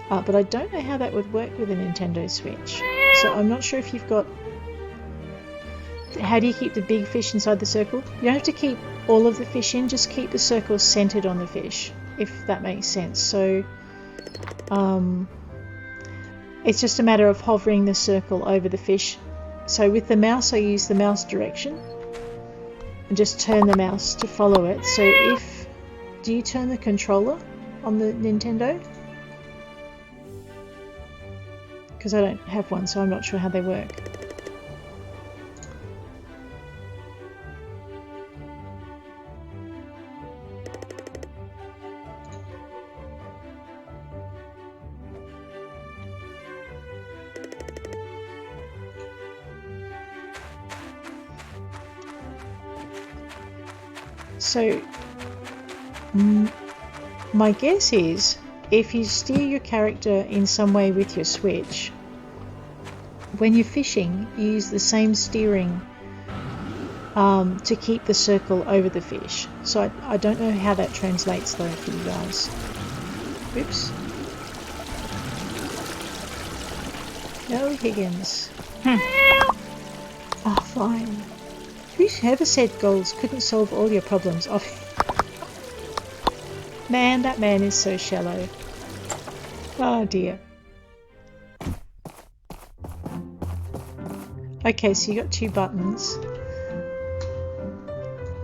But I don't know how that would work with a Nintendo Switch. So I'm not sure if you've got... How do you keep the big fish inside the circle? You don't have to keep all of the fish in, just keep the circle centered on the fish, if that makes sense. So it's just a matter of hovering the circle over the fish. So with the mouse, I use the mouse direction and just turn the mouse to follow it. So do you turn the controller on the Nintendo? Because I don't have one, so I'm not sure how they work. So, my guess is, if you steer your character in some way with your Switch, when you're fishing, you use the same steering to keep the circle over the fish. So I don't know how that translates though for you guys. Oops. No Higgins. Oh, fine. Whoever said goals couldn't solve all your problems? Oh, Man, that man is so shallow. Oh dear. Okay, so you got 2 buttons.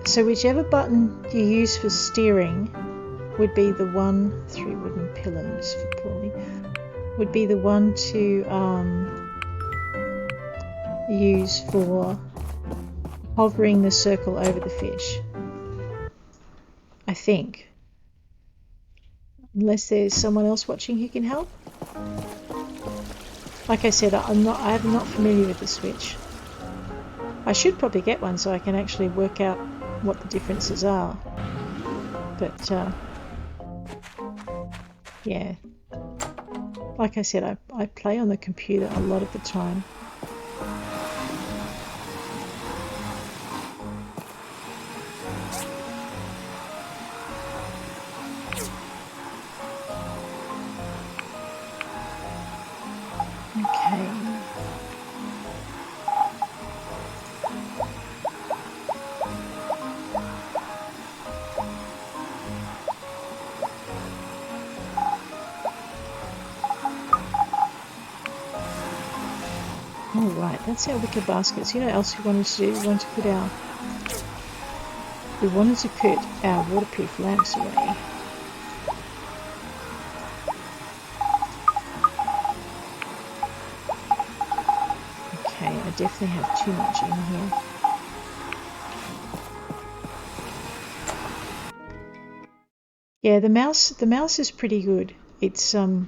So whichever button you use for steering would be the one, 3 wooden pillars for Paulie, would be the one to use for hovering the circle over the fish. I think. Unless there's someone else watching who can help. Like I said, I'm not familiar with the switch. I should probably get one so I can actually work out what the differences are. But yeah. Like I said, I play on the computer a lot of the time. That's our wicker baskets. You know what else we wanted to do? We wanted to put our waterproof lamps away. Okay, I definitely have too much in here. Yeah, the mouse is pretty good. It's so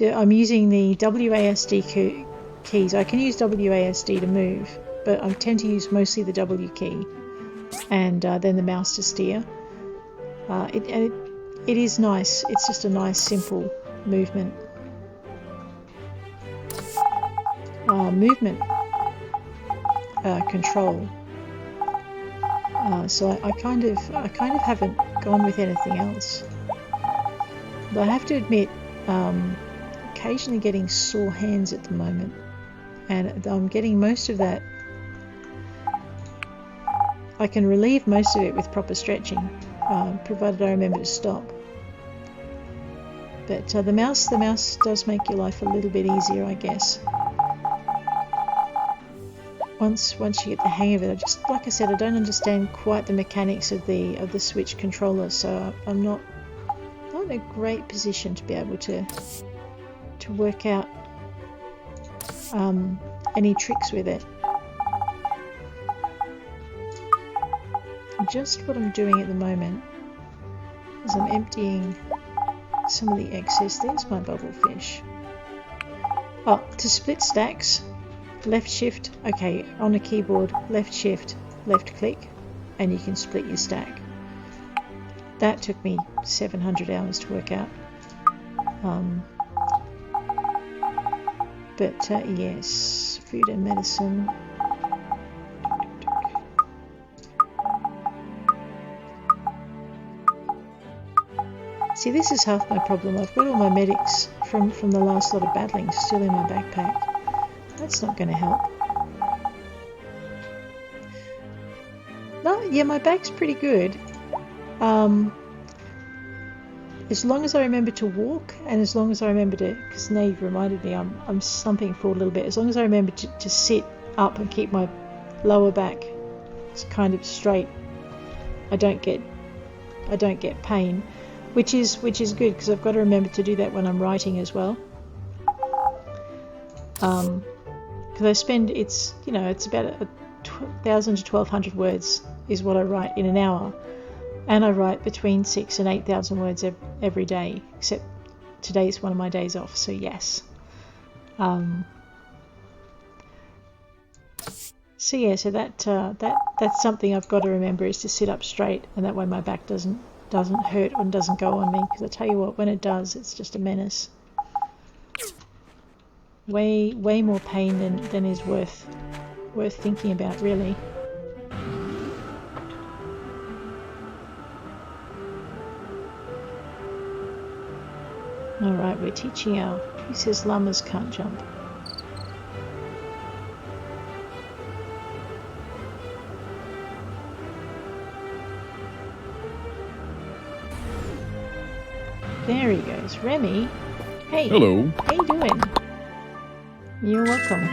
I'm using the WASD keys. I can use WASD to move, but I tend to use mostly the W key and then the mouse to steer. It is nice. It's just a nice simple movement. Control. So I kind of haven't gone with anything else. But I have to admit, occasionally getting sore hands at the moment, and I'm getting most of that. I can relieve most of it with proper stretching, provided I remember to stop. But the mouse does make your life a little bit easier, I guess. Once you get the hang of it, like I said, I don't understand quite the mechanics of the Switch controller, so I'm not in a great position to be able to work out any tricks with it. Just what I'm doing at the moment is I'm emptying some of the excess. There's my bubble fish. Oh, to split stacks, left shift, okay, on a keyboard, left shift, left click, and you can split your stack. That took me 700 hours to work out. But yes, food and medicine. See, this is half my problem. I've got all my medics from the last lot of battling still in my backpack. That's not going to help. No, yeah, my back's pretty good. As long as I remember to walk, and as long as I remember to, because now you've reminded me, I'm slumping forward a little bit. As long as I remember to sit up and keep my lower back kind of straight, I don't get pain, which is good, because I've got to remember to do that when I'm writing as well. Because I spend it's about 1,000 to 1,200 words is what I write in an hour. And I write between 6,000 and 8,000 words every day, except today's one of my days off, so yes. So yeah, so that's something I've got to remember, is to sit up straight, and that way my back doesn't hurt and doesn't go on me. Because I tell you what, when it does, it's just a menace. Way more pain than is worth thinking about, really. Alright, we're teaching our... Who says llamas can't jump? There he goes. Remy. Hey. Hello. How you doing? You're welcome.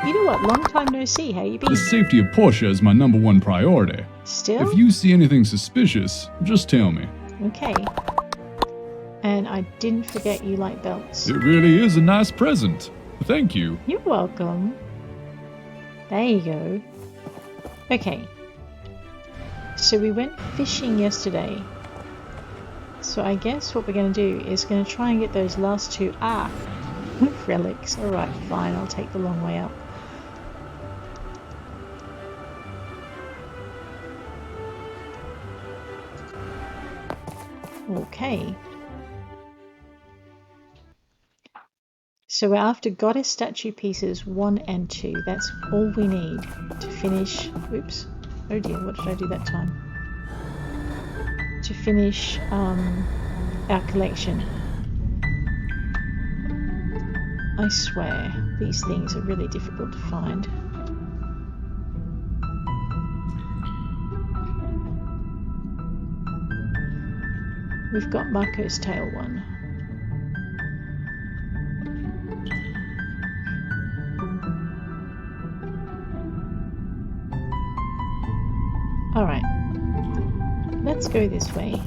You know what? Long time no see. How you been? The safety of Portia is my #1 priority. Still? If you see anything suspicious, just tell me. Okay. And I didn't forget you like belts. It really is a nice present. Thank you. You're welcome. There you go. Okay. So we went fishing yesterday. So I guess what we're going to do is going to try and get those last two relics. Alright, fine. I'll take the long way up. Okay. So we're after goddess statue pieces 1 and 2. That's all we need to finish. Oops. Oh dear, what did I do that time? To finish our collection. I swear, these things are really difficult to find. We've got Marco's Tail 1. Alright, let's go this way.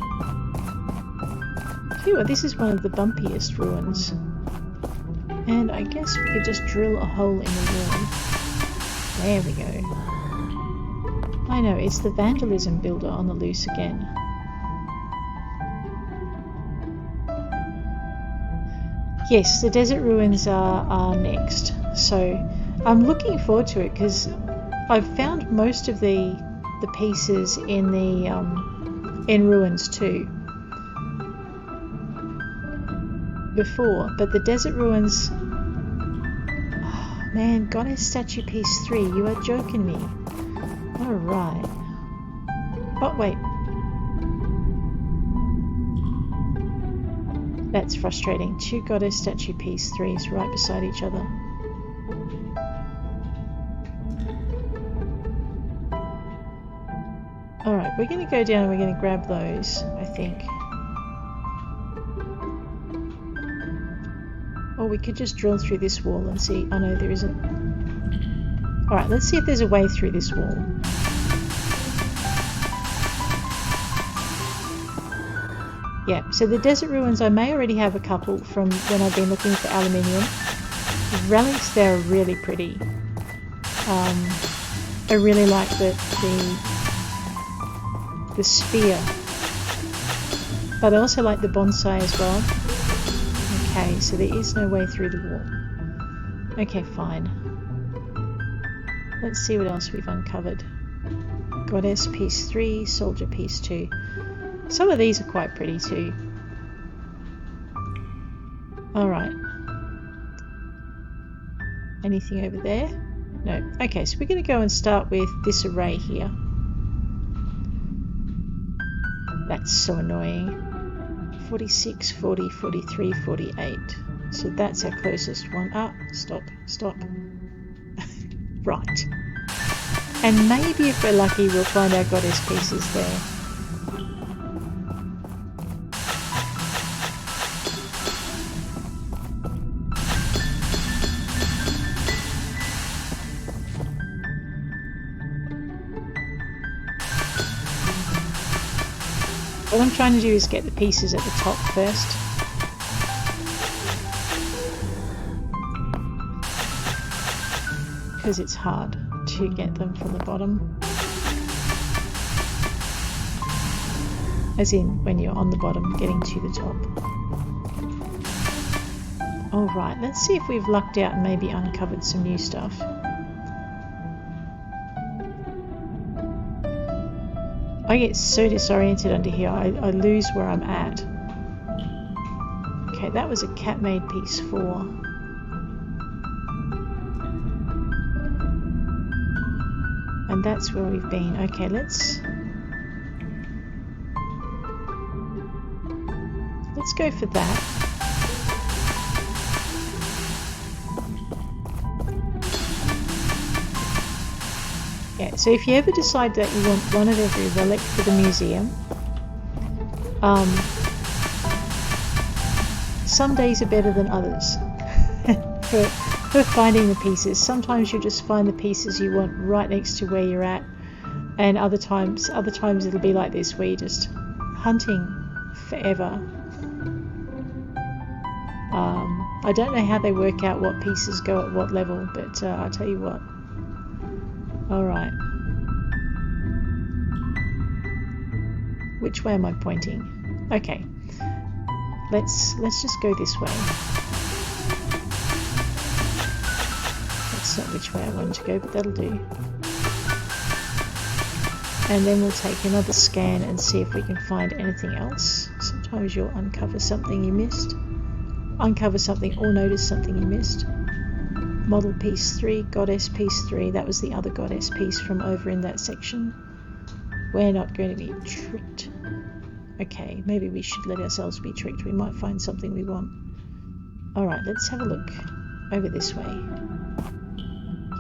Phew, this is one of the bumpiest ruins. And I guess we could just drill a hole in the wall. There we go. I know, it's the vandalism builder on the loose again. Yes, the desert ruins are next. So I'm looking forward to it because I've found most of the pieces in the in ruins too before, but the desert ruins, oh man, goddess statue piece 3, you are joking me. Alright, oh wait, that's frustrating. 2 goddess statue piece 3s right beside each other. Alright, we're going to go down and we're going to grab those, I think. Or we could just drill through this wall and see. Oh no, there isn't. Alright, let's see if there's a way through this wall. Yeah, so the desert ruins, I may already have a couple from when I've been looking for aluminium. The relics, they're really pretty. I really like the spear, but I also like the bonsai as well. Okay, so there is no way through the wall. Okay, fine. Let's see what else we've uncovered. Goddess piece 3, soldier piece 2. Some of these are quite pretty too. Alright. Anything over there? No. Okay, so we're going to go and start with this array here. That's so annoying. 46, 40, 43, 48. So that's our closest one. Ah, stop. Right. And maybe if we're lucky we'll find our goddess pieces there. What I'm trying to do is get the pieces at the top first. Because it's hard to get them from the bottom. As in, when you're on the bottom, getting to the top. Alright, let's see if we've lucked out and maybe uncovered some new stuff. I get so disoriented under here, I lose where I'm at. Okay, that was a cat-made piece 4. And that's where we've been. Okay, let's go for that. Yeah, so if you ever decide that you want one of every relic for the museum, some days are better than others for finding the pieces. Sometimes you'll just find the pieces you want right next to where you're at, and other times it'll be like this, where you're just hunting forever. I don't know how they work out what pieces go at what level, but I'll tell you what. Alright. Which way am I pointing? Okay. Let's just go this way. That's not which way I wanted to go, but that'll do. And then we'll take another scan and see if we can find anything else. Sometimes you'll uncover something you missed. Uncover something or notice something you missed. Model piece 3, goddess piece 3. That was the other goddess piece from over in that section. We're not going to be tricked. Okay, maybe we should let ourselves be tricked. We might find something we want. Alright, let's have a look. Over this way.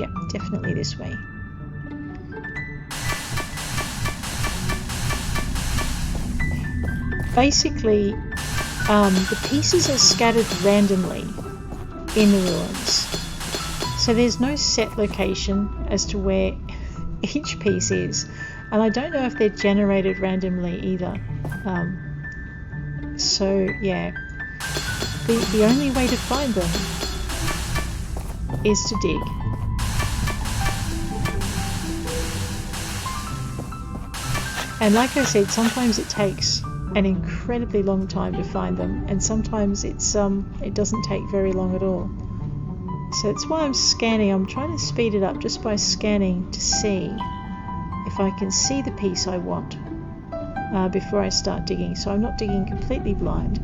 Yep, definitely this way. Basically, the pieces are scattered randomly in the ruins. So there's no set location as to where each piece is. And I don't know if they're generated randomly either. So yeah, the only way to find them is to dig. And like I said, sometimes it takes an incredibly long time to find them, and sometimes it doesn't take very long at all. So that's why I'm scanning. I'm trying to speed it up just by scanning to see if I can see the piece I want before I start digging. So I'm not digging completely blind,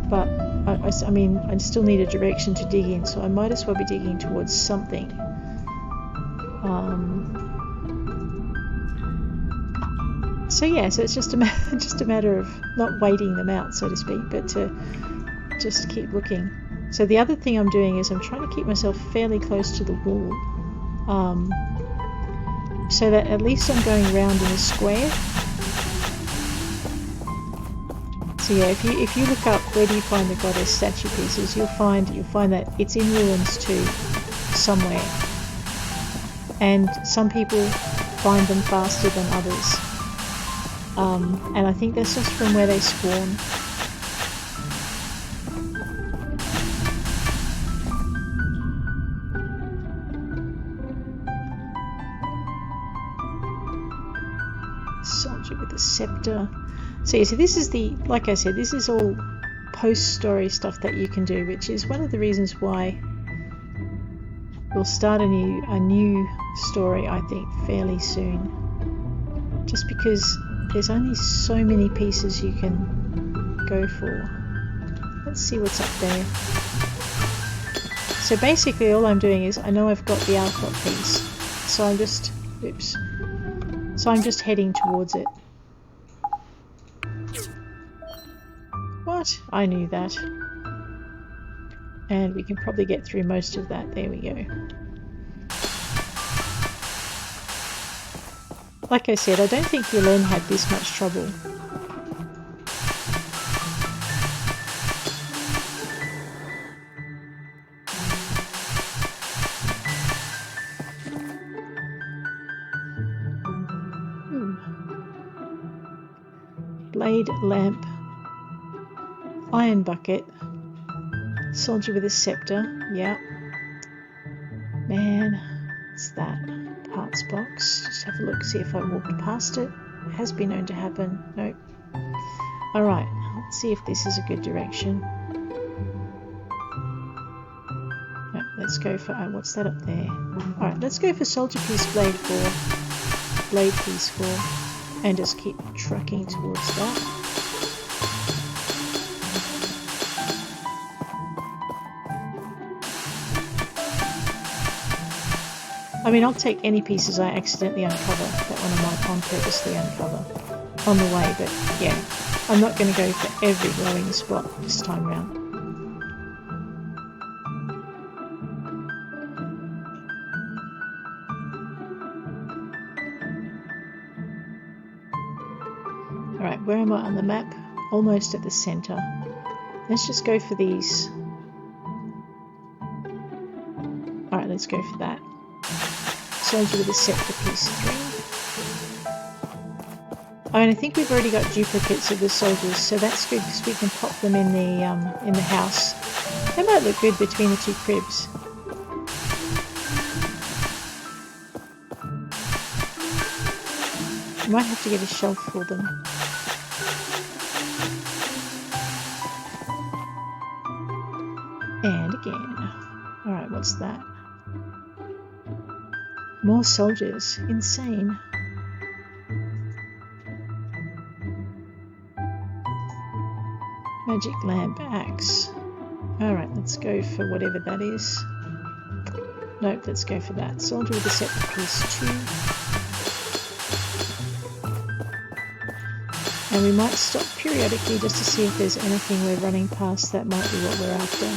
but I mean I still need a direction to dig in, so I might as well be digging towards something. So yeah, so it's just a matter of not waiting them out, so to speak, but to just keep looking. So the other thing I'm doing is I'm trying to keep myself fairly close to the wall, so that at least I'm going round in a square. So yeah, if you look up where do you find the goddess statue pieces, you'll find that it's in ruins too, somewhere. And some people find them faster than others. And I think that's just from where they spawn. Soldier with a scepter. So yeah, so this is like I said, this is all post-story stuff that you can do, which is one of the reasons why we'll start a new story, I think, fairly soon. Just because there's only so many pieces you can go for. Let's see what's up there. So basically all I'm doing is, I know I've got the Alcott piece, so I'm just, oops. So I'm just heading towards it. What? I knew that. And we can probably get through most of that. There we go. Like I said, I don't think Yelene had this much trouble. Blade, lamp, iron bucket, soldier with a scepter, yeah. Man, what's that? Parts box. Just have a look, see if I walked past it. It has been known to happen. Nope. Alright, let's see if this is a good direction. Right, let's go for, what's that up there? Alright, let's go for soldier piece blade 4. Blade piece 4. And just keep trucking towards that. I mean, I'll take any pieces I accidentally uncover. That one I might on purposely uncover on the way, but yeah, I'm not going to go for every glowing spot this time round. Alright, where am I on the map? Almost at the centre. Let's just go for these. Alright, let's go for that. Soldier with a set for piece 3. Oh, and I think we've already got duplicates of the soldiers, so that's good because we can pop them in the house. They might look good between the 2 cribs. Might have to get a shelf for them. And again. Alright, what's that? More soldiers. Insane. Magic lamp axe. Alright, let's go for whatever that is. Nope, let's go for that. Soldier with a set for piece 2. And we might stop periodically just to see if there's anything we're running past that might be what we're after.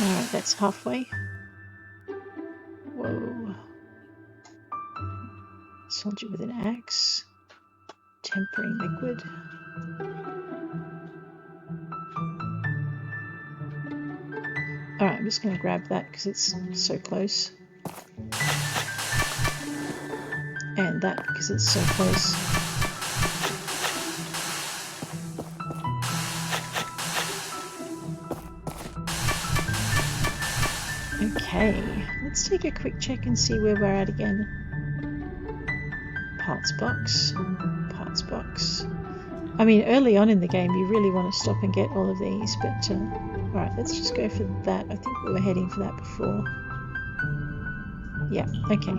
Alright, that's halfway. Whoa. Soldier with an axe. Tempering liquid. Alright, I'm just going to grab that because it's so close. And that because it's so close. Okay, let's take a quick check and see where we're at again. Parts box, parts box. I mean, early on in the game you really want to stop and get all of these, but alright, let's just go for that. I think we were heading for that before. Yeah, okay.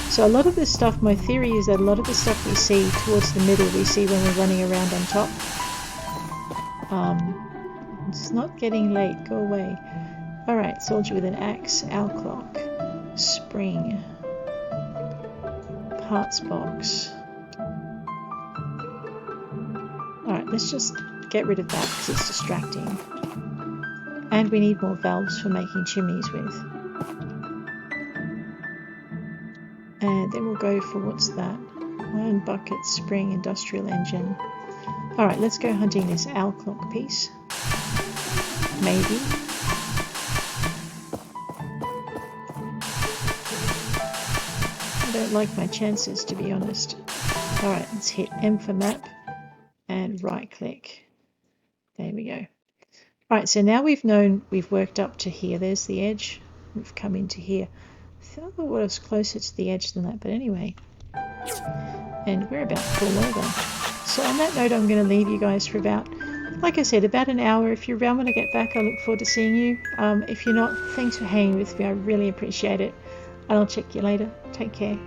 So a lot of this stuff, my theory is that a lot of the stuff we see towards the middle, we see when we're running around on top. It's not getting late, go away. Alright, soldier with an axe, owl clock, spring, parts box. Alright, let's just get rid of that because it's distracting. And we need more valves for making chimneys with. And then we'll go for, what's that? Iron bucket, spring, industrial engine. Alright, let's go hunting this owl clock piece. Maybe. I don't like my chances, to be honest. Alright, let's hit M for map and right click. There we go. Alright, so now we've worked up to here. There's the edge. We've come into here. I thought it was closer to the edge than that, but anyway. And we're about to fall over. So on that note, I'm going to leave you guys for about, like I said, about an hour. If you're around when I get back, I look forward to seeing you. If you're not, thanks for hanging with me. I really appreciate it. And I'll check you later. Take care.